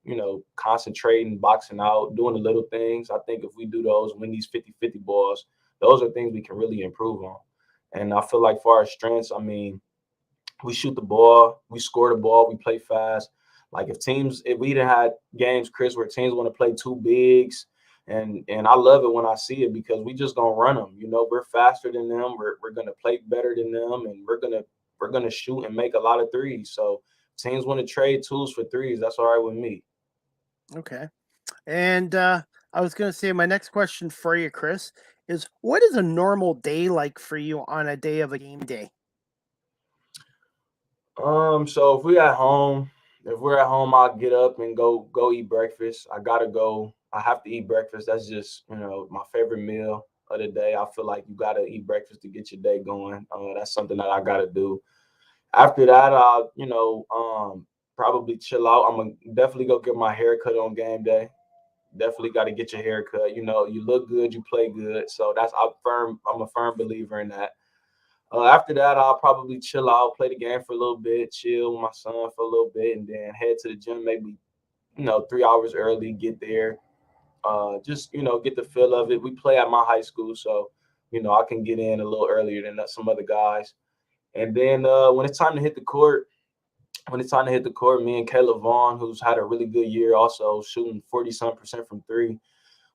concentrating, boxing out, doing the little things. I think if we do those, win these 50-50 balls, those are things we can really improve on. And I feel like for our strengths, I mean, we shoot the ball, we score the ball, we play fast. Like if we didn't have games, Chris, where teams want to play 2 bigs, and I love it when I see it, because we just gonna run them. We're faster than them. We're gonna play better than them, and we're gonna shoot and make a lot of threes. So teams want to trade 2s for 3s. That's all right with me. Okay. And I was going to say my next question for you, Chris, is what is a normal day like for you on a day of a game day? So if we're at home, I'll get up and go eat breakfast. I gotta go. I have to eat breakfast. That's just, my favorite meal of the day. I feel like you gotta eat breakfast to get your day going. That's something that I gotta do. After that, I'll, probably chill out. I'm gonna definitely go get my hair cut on game day. Definitely got to get your hair cut. You look good, you play good. So I'm a firm believer in that. After that, I'll probably chill out, play the game for a little bit, chill with my son for a little bit, and then head to the gym maybe 3 hours early. Get there, just get the feel of it. We play at my high school, so I can get in a little earlier than some other guys. And then when it's time to hit the court, me and Caleb Vaughn, who's had a really good year, also shooting 40-some% from three,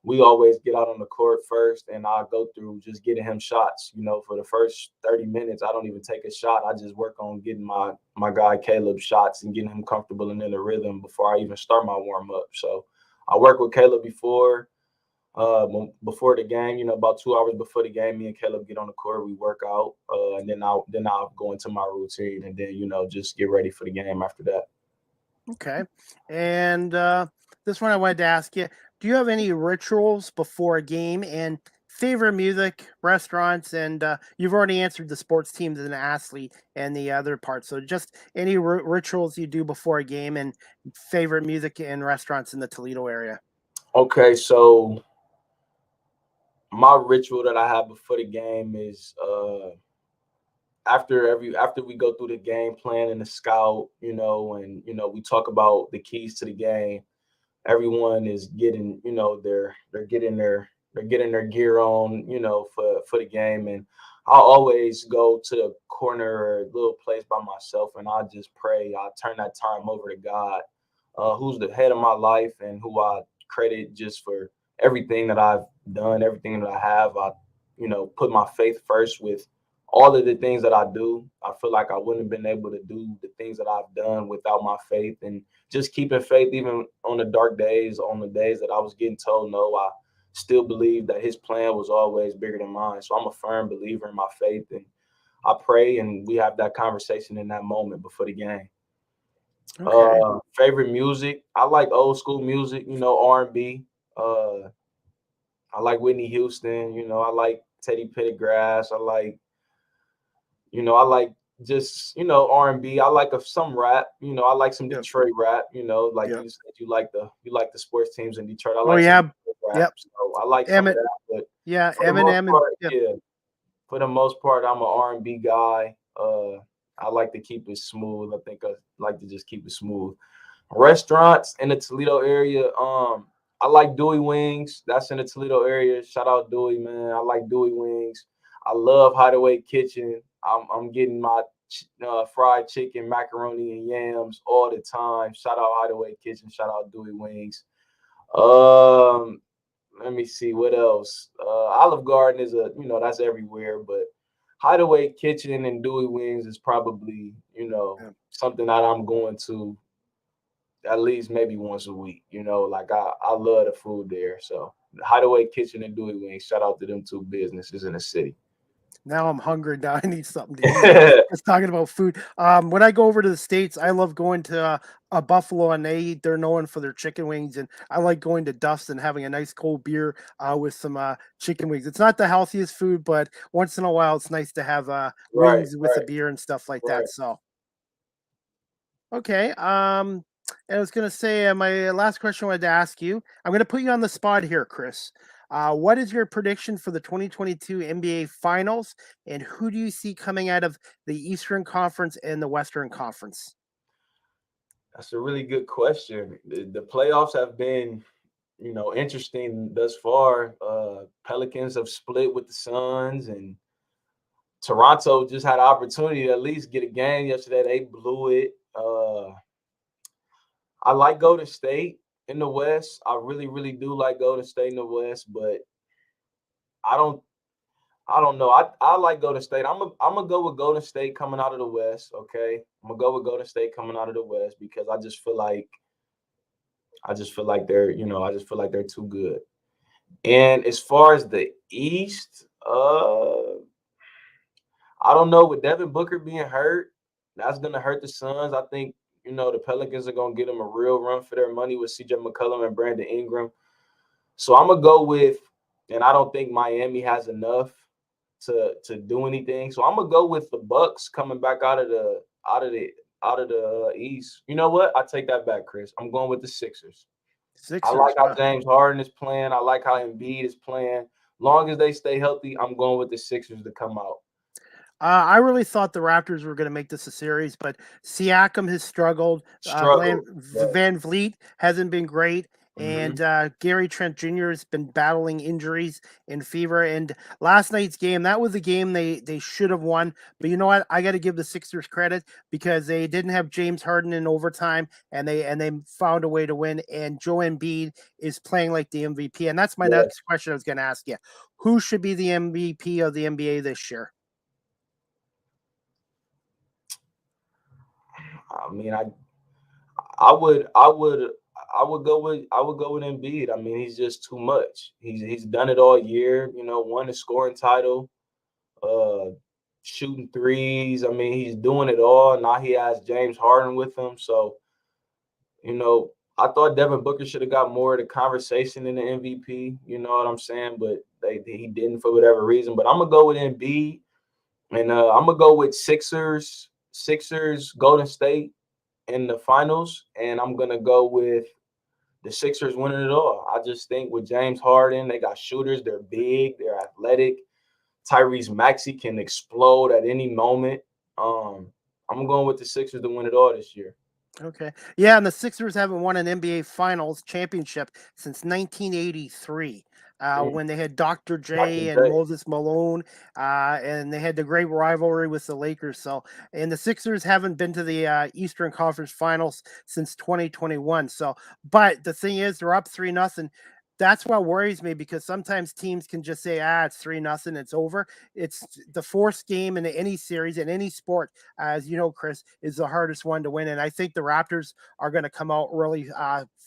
we always get out on the court first, and I go through just getting him shots. For the first 30 minutes, I don't even take a shot. I just work on getting my guy Caleb shots and getting him comfortable and in the rhythm before I even start my warm up. So I work with Caleb before the game. About 2 hours before the game, me and Caleb get on the court. We work out, and then I'll go into my routine, and then just get ready for the game after that. Okay. And this one I wanted to ask you, do you have any rituals before a game and favorite music, restaurants, and you've already answered the sports teams and the athlete and the other part. So just any rituals you do before a game and favorite music and restaurants in the Toledo area. Okay, so my ritual that I have before the game is after we go through the game plan and the scout, and we talk about the keys to the game. Everyone is getting, they're getting their gear on, for the game, and I'll always go to the corner or little place by myself, and I just pray. I turn that time over to God, who's the head of my life and who I credit just for everything that I've done, everything that I have. I, put my faith first with all of the things that I do. I feel like I wouldn't have been able to do the things that I've done without my faith, and just keeping faith even on the dark days, on the days that I was getting told no. I still believe that his plan was always bigger than mine. So I'm a firm believer in my faith, and I pray, and we have that conversation in that moment before the game. Okay. Favorite music, I like old school music, R&B. Uh, I like Whitney Houston. I like Teddy Pendergrass. I like just R&B. I like some rap. I like some Yep. Detroit rap. Like Yep. you said, you like the sports teams in Detroit. I Oh like some yeah. Detroit rap. Yep. So I like some of Emmett. that. But Yeah. for the most Eminem and part, yeah. yeah. For the most part, I'm an R&B guy. I like to keep it smooth. I think I like to just keep it smooth. Restaurants in the Toledo area. I like Dewey Wings. That's in the Toledo area. Shout out Dewey, man. I like Dewey Wings. I love Hideaway Kitchen. I'm getting my fried chicken, macaroni, and yams all the time. Shout out Hideaway Kitchen. Shout out Dewey Wings. Um, Let me see what else. Olive Garden is that's everywhere, but Hideaway Kitchen and Dewey Wings is probably Yeah. something that I'm going to at least maybe once a week. Like I love the food there. So Hideaway Kitchen and Dewey Wings. Shout out to them two businesses in the city. Now I'm hungry. Now I need something to eat. Just talking about food. When I go over to the States, I love going to Buffalo, and they're known for their chicken wings, and I like going to Duff's and having a nice cold beer with some chicken wings. It's not the healthiest food, but once in a while, it's nice to have Right, wings with a right, beer and stuff like right. that. So okay. I was gonna say my last question I wanted to ask you. I'm gonna put you on the spot here, Chris. What is your prediction for the 2022 NBA Finals, and who do you see coming out of the Eastern Conference and the Western Conference? That's a really good question. The playoffs have been interesting thus far. Pelicans have split with the Suns, and Toronto just had an opportunity to at least get a game yesterday. They blew it. I like Golden State in the West. I really, really do like Golden State in the West, but I don't I don't know. I like Golden State. I'm gonna go with Golden State coming out of the West. Okay, I'm gonna go with Golden State coming out of the West because I just feel like I just feel like I just feel like they're too good. And as far as the East, I don't know, with Devin Booker being hurt, that's gonna hurt the Suns. I think the Pelicans are gonna get them a real run for their money with CJ McCollum and Brandon Ingram. So I'm gonna go with, and I don't think Miami has enough to do anything. So I'm gonna go with the Bucks coming back out of the East. You know what? I take that back, Chris. I'm going with the Sixers. I Sixers. like how Wow. James Harden is playing. I like how Embiid is playing. Long as they stay healthy, I'm going with the Sixers to come out. I really thought the Raptors were going to make this a series, but Siakam has struggled. Struggle. Yes. Van Vliet hasn't been great, Hmm. and Gary Trent Jr. has been battling injuries and fever. And last night's game, that was a game they should have won. But you know what? I got to give the Sixers credit because they didn't have James Harden in overtime, and they found a way to win. And Joe Embiid is playing like the MVP. And that's my Yes. next question I was going to ask you: who should be the MVP of the NBA this year? I mean, I would go with Embiid. I mean, he's just too much. He's done it all year. Won the scoring title, uh, shooting threes. I mean, he's doing it all. Now he has James Harden with him. So I thought Devin Booker should have got more of the conversation in the MVP. You know what I'm saying? But he didn't for whatever reason. But I'm gonna go with Embiid, and I'm gonna go with Sixers, Golden State in the finals, and I'm gonna go with the Sixers winning it all. I just think with James Harden, they got shooters. They're big. They're athletic. Tyrese Maxey can explode at any moment. I'm going with the Sixers to win it all this year. Okay. Yeah, and the Sixers haven't won an NBA Finals championship since 1983, Mm, when they had Dr. Dr. J and J. Moses Malone, and they had the great rivalry with the Lakers. So, and the Sixers haven't been to the Eastern Conference Finals since 2021. So, but the thing is, they're up 3-0. That's what worries me because sometimes teams can just say, it's 3-0, it's over. It's the fourth game in any series in any sport, as you know, Chris, is the hardest one to win. And I think the Raptors are going to come out really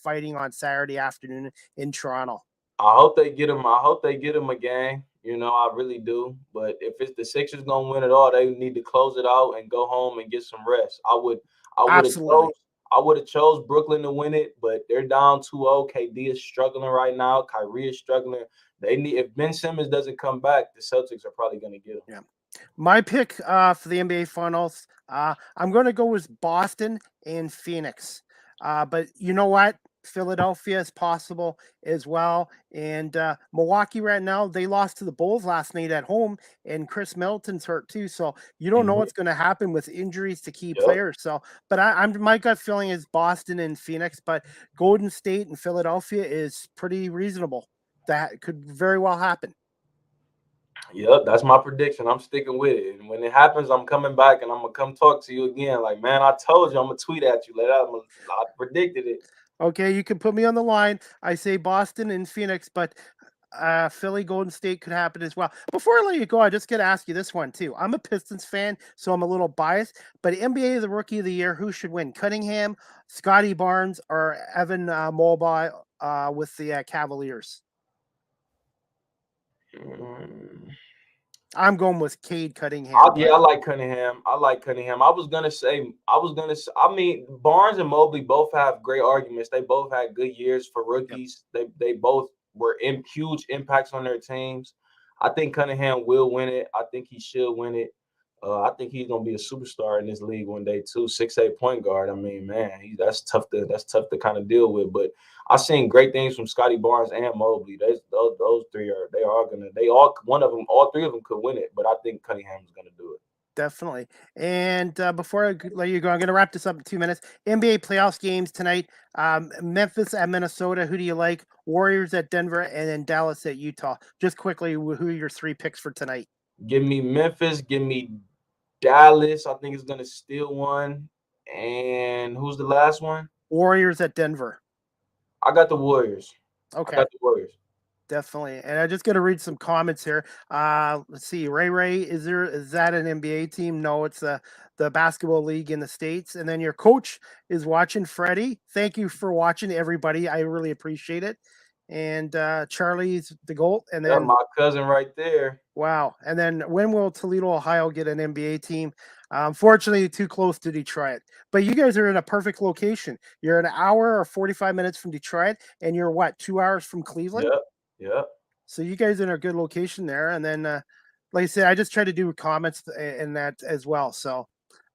fighting on Saturday afternoon in Toronto. I hope they get him. I hope they get him a game. I really do. But if it's the Sixers gonna win it all, they need to close it out and go home and get some rest. I would have chose Absolutely. I would have chose Brooklyn to win it, but they're down 2-0. KD is struggling right now. Kyrie is struggling. They need if Ben Simmons doesn't come back, the Celtics are probably gonna get him. Yeah. My pick for the NBA Finals, I'm going to go with Boston and Phoenix. But you know what? Philadelphia is possible as well. And Milwaukee right now, they lost to the Bulls last night at home, and Chris Middleton's hurt too. So you don't know Mhm. what's going to happen with injuries to key Yep. players. So, but I'm my gut feeling is Boston and Phoenix, but Golden State and Philadelphia is pretty reasonable. That could very well happen. Yep, that's my prediction. I'm sticking with it. And when it happens, I'm coming back and I'm gonna come talk to you again. Like, man, I told you I'm gonna tweet at you. I predicted it. Okay, you can put me on the line. I say Boston and Phoenix, but Philly, Golden State could happen as well. Before I let you go, I just got to ask you this one too. I'm a Pistons fan, so I'm a little biased. But NBA, the Rookie of the Year, who should win? Cunningham, Scotty Barnes, or Evan Mobley with the Cavaliers? Mm. I'm going with Cade Cunningham, Yeah, but I like Cunningham. I mean, Barnes and Mobley both have great arguments. They both had good years for yep, rookies. They both were in huge impacts on their teams. I think Cunningham will win it. I think he should win it. I think he's gonna be a superstar in this league one day too. 6'8" point guard. I mean, man, that's tough to kind of deal with. But I've seen great things from Scotty Barnes and Mobley. Those three all three of them could win it. But I think Cunningham's gonna do it. definitely. And before I let you go, I'm going to wrap this up in 2 minutes. NBA playoffs games tonight. Memphis at Minnesota. Who do you like? Warriors at Denver, and then Dallas at Utah. Just quickly, who are your three picks for tonight? Give me Memphis. Give me Dallas. I think is gonna steal one. And who's the last one? Warriors at Denver. I got the Warriors. I Okay. got the Warriors. Definitely. And I just got to read some comments here. Let's see. Ray, is that an NBA team? No, it's the basketball league in the States. And then your coach is watching. Freddie, thank you for watching, everybody. I really appreciate it. And Charlie's the goal. And Yeah, then my cousin right there. wow. And then when will Toledo, Ohio get an NBA team? Unfortunately, too close to Detroit. But you guys are in a perfect location. You're an hour or 45 minutes from Detroit, and you're what, 2 hours from Cleveland? Yep, yep. So you guys are in a good location there. And then, like I said, I just try to do comments in that as well. So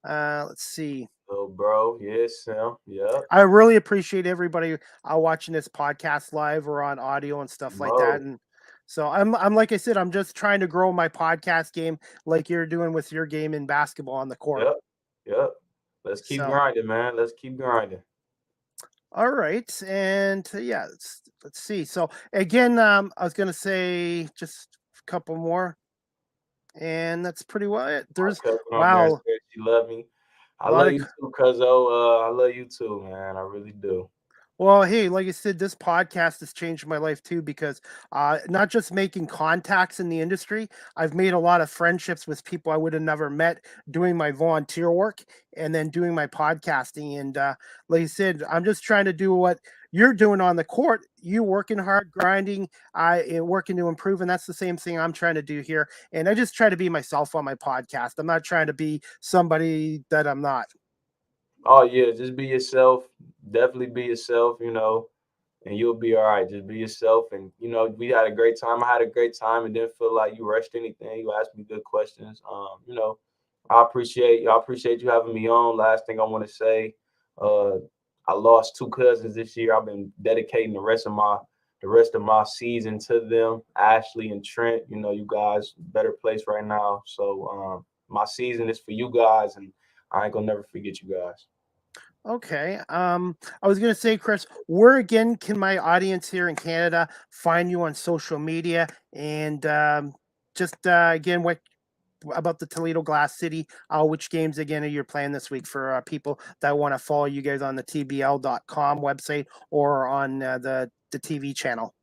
let's see. Oh, bro. Yes, Sam. Yep. I really appreciate everybody watching this podcast live or on audio and stuff like that. Bro. And so I'm like I said, I'm just trying to grow my podcast game like you're doing with your game in basketball on the court. Yep. Yep. Let's keep So grinding, man. Let's keep grinding. all right, and yeah, let's see. So again, I was gonna say just a couple more, and that's pretty well it. My There's cousin on there wow, said she love me. I a lot love of you too, cuzzo. I love you too, man. I really do. well, hey, like I said, this podcast has changed my life too because not just making contacts in the industry, I've made a lot of friendships with people I would have never met doing my volunteer work and then doing my podcasting. And like I said, I'm just trying to do what you're doing on the court. You working hard, grinding, and working to improve, and that's the same thing I'm trying to do here. And I just try to be myself on my podcast. I'm not trying to be somebody that I'm not. Oh yeah, just be yourself. Definitely be yourself, and you'll be all right. Just be yourself. And we had a great time. I had a great time and didn't feel like you rushed anything. You asked me good questions. I appreciate you having me on. Last thing I want to say, uh, I lost two cousins this year. I've been dedicating the rest of my season to them, Ashley and Trent. You guys better place right now. So my season is for you guys, and I ain't gonna never forget you guys. Okay. I was gonna say, Chris, where again can my audience here in Canada find you on social media? And just again, what about the Toledo Glass City? Which games again are you playing this week for people that want to follow you guys on the TBL.com website or on the TV channel?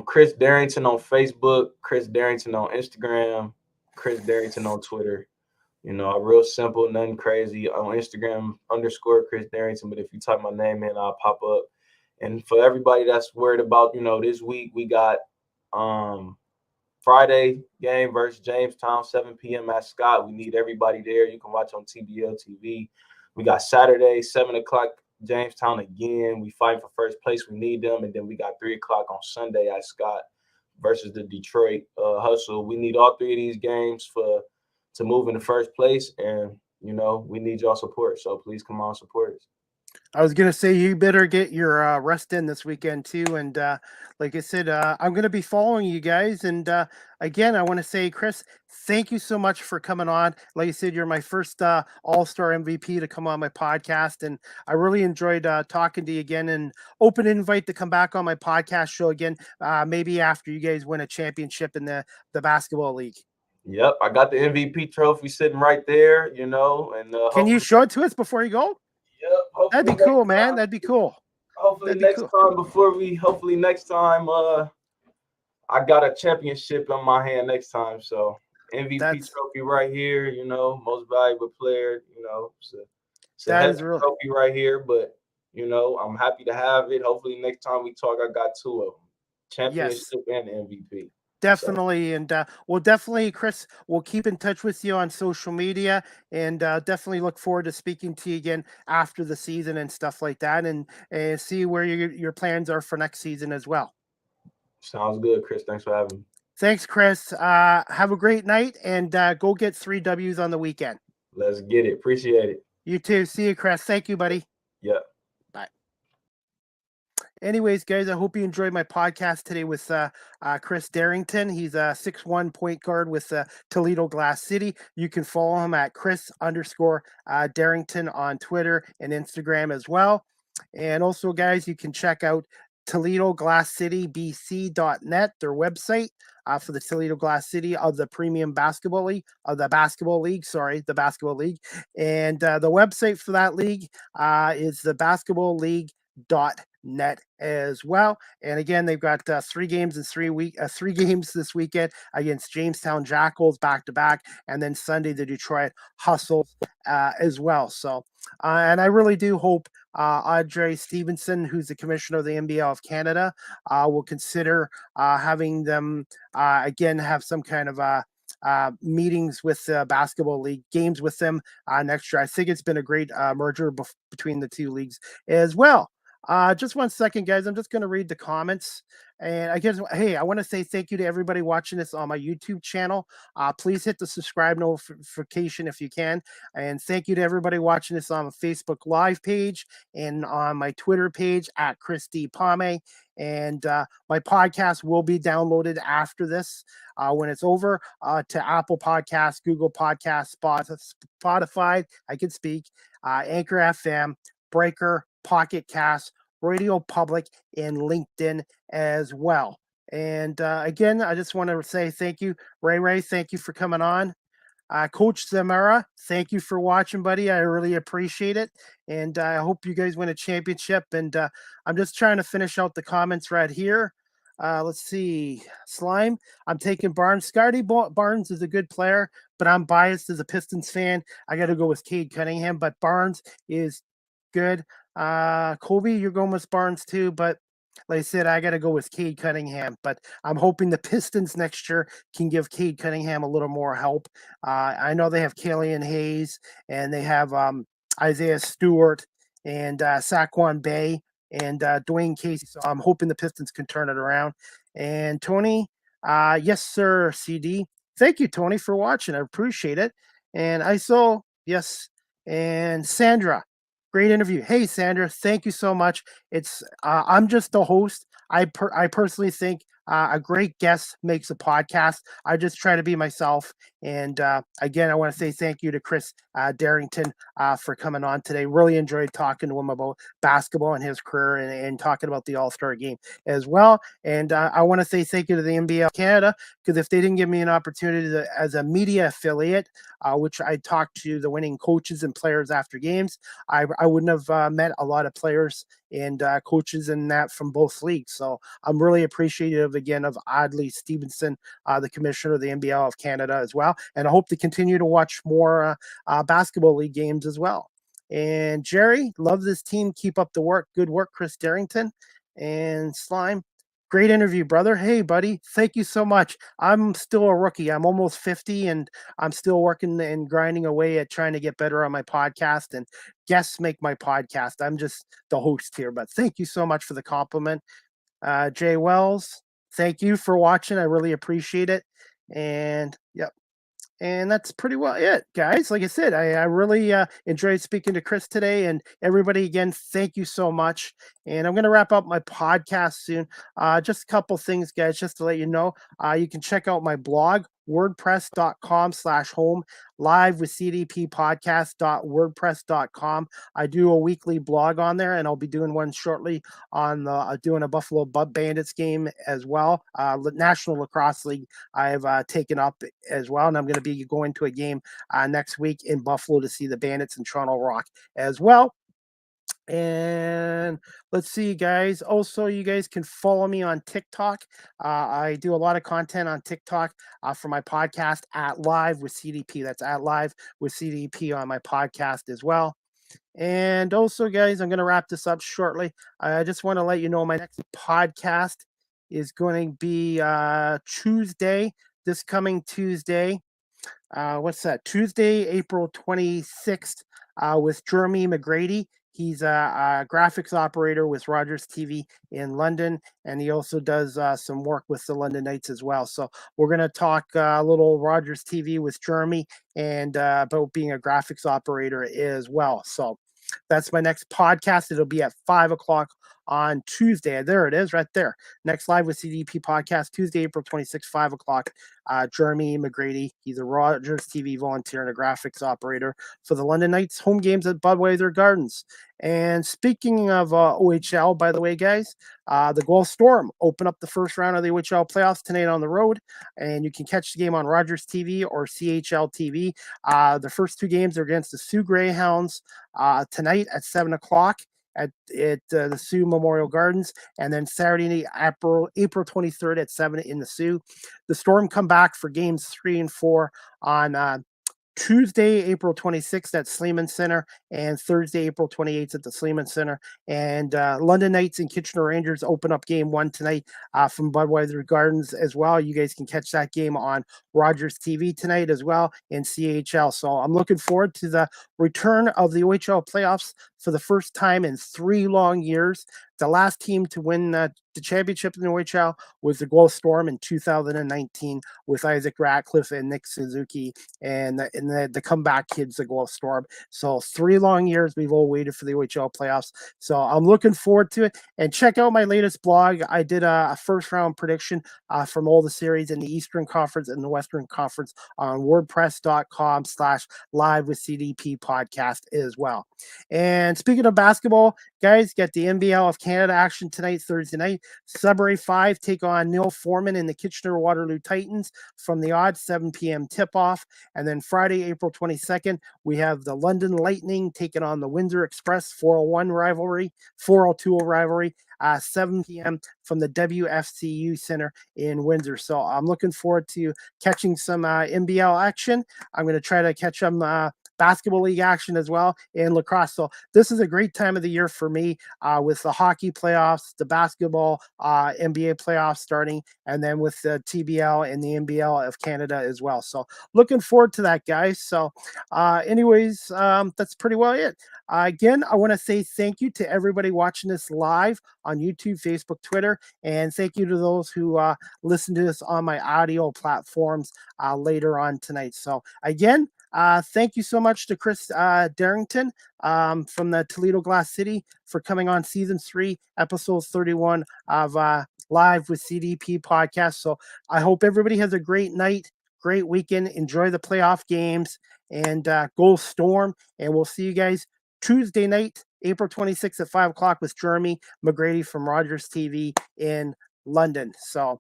Chris Darrington on Facebook, Chris Darrington on Instagram, Chris Darrington on Twitter. Real simple, nothing crazy. On Instagram, _Chris Darrington. But if you type my name in, I'll pop up. And for everybody that's worried about, this week, we got Friday game versus Jamestown, 7 p.m. at Scott. We need everybody there. You can watch on TBL TV. We got Saturday, 7 o'clock, Jamestown again. We fight for first place. We need them. And then we got 3 o'clock on Sunday at Scott versus the Detroit Hustle. We need all three of these games to move in the first place, and we need y'all support. So please come on, support us. I was gonna say you better get your rest in this weekend too, and like I said, I'm gonna be following you guys. And again, I want to say, Chris, thank you so much for coming on. Like I said, you're my first All-Star MVP to come on my podcast, and I really enjoyed talking to you again. And open invite to come back on my podcast show again, maybe after you guys win a championship in the basketball league. Yep, I got the MVP trophy sitting right there, and Can you hopefully, show it to us before you go? yep, That'd be cool, man. That'd be cool. hopefully That'd be next cool. time hopefully next time, I got a championship in my hand next time. So MVP trophy right here, most valuable player, it's a That heavy is really trophy right here, but I'm happy to have it. Hopefully next time we talk, I got two of them, yes. championship and MVP. Definitely. And we'll definitely, Chris, we'll keep in touch with you on social media and definitely look forward to speaking to you again after the season and stuff like that and see where your plans are for next season as well. Sounds good, Chris. Thanks for having me. Thanks, Chris. Have a great night and go get 3 W's on the weekend. Let's get it. Appreciate it. You too. See you, Chris. Thank you, buddy. Yeah. Bye. Anyways, guys, I hope you enjoyed my podcast today with Chris Darrington. He's a 6'1" point guard with Toledo Glass City. You can follow him at Chris_Darrington on Twitter and Instagram as well. And also, guys, you can check out Toledo Glass City BC.net, their website for the Toledo Glass City of the Premium Basketball League, of the Basketball League, the Basketball League. And the website for that league is the Basketball League net as well. And again, they've got 3 games in 3 games this weekend against Jamestown Jackals back to back, and then Sunday the Detroit Hustles as well. So, and I really do hope Audrey Stevenson, who's the commissioner of the NBL of Canada, will consider having them again have some kind of meetings with the basketball league, games with them next year. I think it's been a great merger between the two leagues as well. Just 1 second, guys. I'm just going to read the comments. And I guess, hey, I want to say thank you to everybody watching this on my YouTube channel. Please hit the subscribe notification if you can. And thank you to everybody watching this on the Facebook Live page and on my Twitter page at Christy Pame. And my podcast will be downloaded after this when it's over to Apple Podcasts, Google Podcasts, Spotify, I can speak, Anchor FM, Breaker, Pocket Cast, Radio Public, and LinkedIn as well. And again, I just want to say thank you, Ray. Thank you for coming on. Coach Zamora, thank you for watching, buddy. I really appreciate it. And I hope you guys win a championship. And I'm just trying to finish out the comments right here. Let's see. Slime, I'm taking Barnes. Scotty Barnes is a good player, but I'm biased as a Pistons fan. I got to go with Cade Cunningham, but Barnes is good. Kobe, you're going with Barnes too, but like I said, I got to go with Cade Cunningham, but I'm hoping the Pistons next year can give Cade Cunningham a little more help. I know they have Killian Hayes and they have Isaiah Stewart and Saquon Bay and Dwayne Casey. So I'm hoping the Pistons can turn it around. And Tony, yes, sir, CD. Thank you, Tony, for watching. I appreciate it. And ISO, yes. And Sandra, great interview. Hey, Sandra, thank you so much. It's I'm just the host. I personally think a great guest makes a podcast. I just try to be myself. And again, I want to say thank you to Chris Darrington for coming on today. Really enjoyed talking to him about basketball and his career and talking about the All-Star game as well. And I want to say thank you to the NBL Canada, because if they didn't give me an opportunity as a media affiliate, which I talked to the winning coaches and players after games, I wouldn't have met a lot of players and coaches and that from both leagues. So I'm really appreciative again of Audley Stevenson, the commissioner of the NBL of Canada as well. And I hope to continue to watch more basketball league games as well. And Jerry, love this team. Keep up the work. Good work, Chris Darrington. And Slime, great interview, brother. Hey, buddy. Thank you so much. I'm still a rookie. I'm almost 50 and I'm still working and grinding away at trying to get better on my podcast, and guests make my podcast. I'm just the host here, but thank you so much for the compliment. Jay Wells, thank you for watching. I really appreciate it. And yep. And that's pretty well it, guys. Like I said, I really enjoyed speaking to Chris today. And everybody, again, thank you so much. And I'm going to wrap up my podcast soon. Just a couple things, guys, just to let you know. You can check out my blog, wordpress.com/home, live with CDP podcast.wordpress.com. I do a weekly blog on there, and I'll be doing one shortly on doing a Buffalo Bandits game as well. National Lacrosse League I've taken up as well, and I'm going to be going to a game next week in Buffalo to see the Bandits and Toronto Rock as well. And let's see, guys. Also, you guys can follow me on TikTok. I do a lot of content on TikTok for my podcast at Live with CDP. That's at Live with CDP on my podcast as well. And also, guys, I'm going to wrap this up shortly. I just want to let you know my next podcast is going to be Tuesday, this coming Tuesday. What's that? Tuesday, April 26th with Jeremy McGrady. He's a graphics operator with Rogers TV in London, and he also does some work with the London Knights as well. So we're going to talk a little Rogers TV with Jeremy and about being a graphics operator as well. So that's my next podcast. It'll be at 5 o'clock on Tuesday. There it is right there. Next Live with CDP podcast, Tuesday, April 26th, 5 o'clock. Jeremy McGrady. He's a Rogers TV volunteer and a graphics operator for the London Knights home games at Budweiser Gardens. And speaking of OHL, by the way, guys, the Guelph Storm open up the first round of the OHL playoffs tonight on the road, and you can catch the game on Rogers TV or CHL TV. The first two games are against the Sioux Greyhounds tonight at 7 o'clock. at the Sioux Memorial Gardens, and then Saturday night, April 23rd at 7 in the Sioux. The Storm come back for games 3 and 4 on Tuesday, April 26th at Sleeman Center, and Thursday, April 28th at the Sleeman Center. And London Knights and Kitchener Rangers open up game 1 tonight from Budweiser Gardens as well. You guys can catch that game on Rogers TV tonight as well in CHL. So I'm looking forward to the return of the OHL playoffs for the first time in 3 long years. The last team to win the championship in the OHL was the Guelph Storm in 2019 with Isaac Ratcliffe and Nick Suzuki and the comeback kids, the Guelph Storm. So 3 long years we've all waited for the OHL playoffs. So I'm looking forward to it. And check out my latest blog. I did a first round prediction from all the series in the Eastern Conference and the Western Conference on wordpress.com/live with CDP podcast as well. And speaking of basketball, guys, got the NBL of Canada action tonight, Thursday night. Sudbury 5 take on Neil Foreman and the Kitchener-Waterloo Titans from the odd 7 p.m. tip-off. And then Friday, April 22nd, we have the London Lightning taking on the Windsor Express 402 rivalry, 7 p.m. from the WFCU Center in Windsor. So I'm looking forward to catching some NBL action. I'm going to try to catch some basketball league action as well in lacrosse. So this is a great time of the year for me with the hockey playoffs, the basketball NBA playoffs starting, and then with the TBL and the NBL of Canada as well. So looking forward to that, guys. So anyways, that's pretty well it. Again, I want to say thank you to everybody watching this live on YouTube, Facebook, Twitter, and thank you to those who listen to this on my audio platforms later on tonight. So again, thank you so much to Chris Darrington from the Toledo Glass City for coming on season 3, episode 31 of Live with CDP podcast. So I hope everybody has a great night, great weekend. Enjoy the playoff games and go Storm. And we'll see you guys Tuesday night, April 26th at 5 o'clock with Jeremy McGrady from Rogers TV in London. So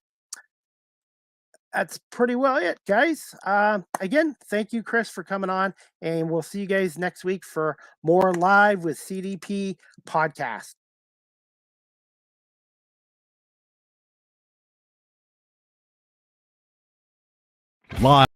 that's pretty well it, guys. Again, thank you, Chris, for coming on, and we'll see you guys next week for more Live with CDP podcast. Live.